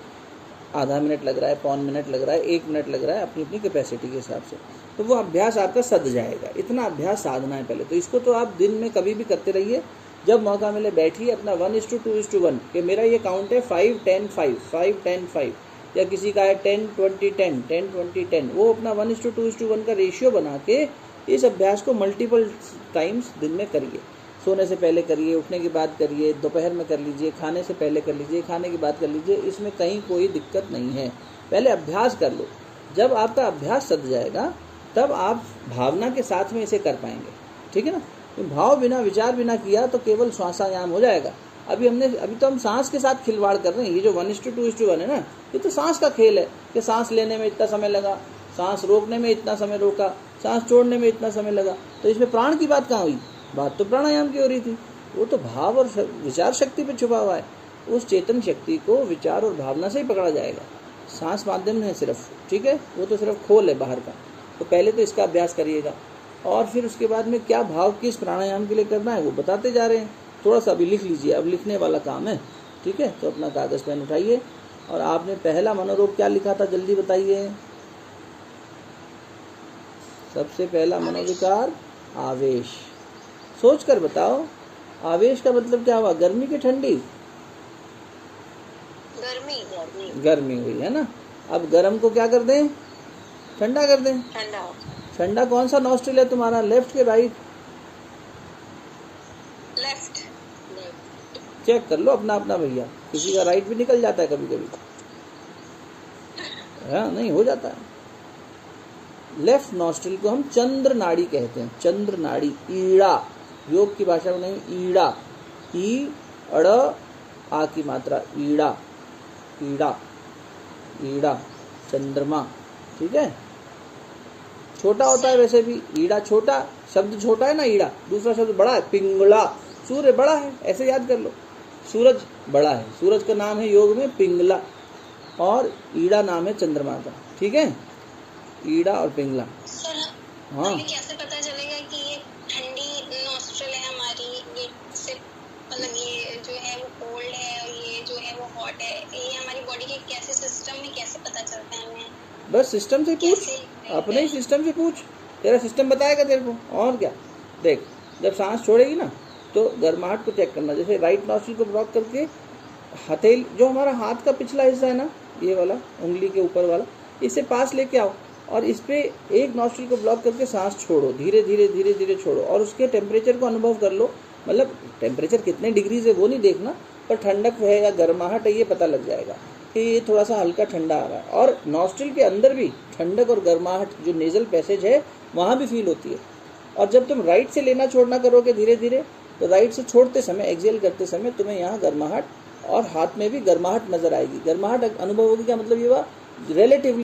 S1: आधा मिनट लग रहा है, पौन मिनट लग रहा है, 1 मिनट लग रहा है, अपनी अपनी कैपेसिटी के हिसाब से। तो वो अभ्यास आपका सध जाएगा। इतना अभ्यास साधना है पहले तो। इसको तो आप दिन में कभी भी करते रहिए, जब मौका मिले बैठिए अपना 1:2:1 कि मेरा ये काउंट है 5 10 5 5 10 5, या किसी का है 10 20 10 10 20 10। वो अपना 1:2:1 का रेशियो बना के इस अभ्यास को मल्टीपल टाइम्स दिन में करिए। सोने से पहले करिए, उठने के बाद करिए, दोपहर में कर लीजिए, खाने से पहले कर लीजिए, खाने के बाद कर लीजिए। इसमें कहीं कोई दिक्कत नहीं है। पहले अभ्यास कर लो। जब आपका अभ्यास सध जाएगा तब आप भावना के साथ में इसे कर पाएंगे। ठीक है ना। भाव बिना, विचार बिना किया तो केवल श्वासायाम हो जाएगा। अभी तो हम सांस के साथ खिलवाड़ कर रहे हैं। ये जो 1:2:1 है ना, ये तो सांस का खेल है कि सांस लेने में इतना समय लगा, सांस रोकने में इतना समय रोका, सांस छोड़ने में इतना समय लगा। तो इसमें प्राण की बात कहाँ हुई? बात तो प्राणायाम की हो रही थी। वो तो भाव और विचार शक्ति पे छुपा हुआ है। उस चेतन शक्ति को विचार और भावना से ही पकड़ा जाएगा। सांस माध्यम है सिर्फ, ठीक है, वो तो सिर्फ खोल है बाहर का। तो पहले तो इसका अभ्यास करिएगा, और फिर उसके बाद में क्या भाव किस प्राणायाम के लिए करना है वो बताते जा रहे हैं। थोड़ा सा अभी लिख लीजिए, अब लिखने वाला काम है। ठीक है, तो अपना कागज पेन उठाइए। और आपने पहला मनोरोग क्या लिखा था, जल्दी बताइए। सबसे पहला मनोविकार आवेश। सोच कर बताओ, आवेश का मतलब क्या हुआ? गर्मी की ठंडी? गर्मी हुई है ना। अब गर्म को क्या कर दें? ठंडा कर दें। ठंडा कौन सा नॉस्ट्रिल है तुम्हारा, लेफ्ट के राइट?
S2: लेफ्ट।
S1: चेक कर लो अपना अपना भैया, किसी का राइट भी निकल जाता है कभी कभी। हाँ, नहीं हो जाता है। लेफ्ट नॉस्ट्रिल को हम चंद्र नाड़ी कहते हैं। चंद्र नाड़ी, ईड़ा, योग की भाषा में नहीं, ईड़ा, ई अड़ आ की मात्रा, ईड़ा, ईड़ा, ईड़ा, चंद्रमा। ठीक है, छोटा होता है वैसे भी, ईड़ा छोटा, शब्द छोटा है ना ईड़ा। दूसरा शब्द बड़ा है, पिंगला। सूर्य बड़ा है, ऐसे याद कर लो। सूरज बड़ा है, सूरज का नाम है योग में पिंगला, और ईड़ा नाम है चंद्रमा का। ठीक है, ईड़ा और पिंगला।
S2: सर,
S1: हाँ,
S2: हमें कैसे पता चलेगा कि ये ठंडी नॉस्ट्रिल है हमारी, ये सिर्फ मतलब ये जो है वो कोल्ड है और ये जो है वो हॉट है? ये हमारी बॉडी के कैसे सिस्टम में कैसे पता चलता है हमें?
S1: बस सिस्टम से पूछ, अपने ही सिस्टम से पूछ, तेरा सिस्टम बताएगा तेरे को। और क्या, देख, जब सांस छोड़ेगी ना तो गर्माहट को चेक करना। जैसे राइट नॉस्ट्रिल को ब्लॉक करके हथेली, जो हमारा हाथ का पिछला हिस्सा है ना, ये वाला उंगली के ऊपर वाला, इसे पास लेके आओ और इस पे एक नॉस्ट्रिल को ब्लॉक करके सांस छोड़ो। धीरे धीरे धीरे धीरे छोड़ो और उसके टेम्परेचर को अनुभव कर लो। मतलब टेम्परेचर कितने डिग्री है वो नहीं देखना, पर ठंडक है या गर्माहट है ये पता लग जाएगा कि ये थोड़ा सा हल्का ठंडा आ रहा है। और नॉस्ट्रिल के अंदर भी ठंडक और गर्माहट, जो नेजल पैसेज है वहाँ भी फील होती है। और जब तुम राइट से लेना छोड़ना करोगे धीरे धीरे, तो राइट से छोड़ते समय, एक्सेल करते समय तुम्हें यहाँ गर्माहट और हाथ में भी गर्माहट नजर आएगी। गर्माहट अनुभव होगी, क्या मतलब ये हुआ? रिलेटिवली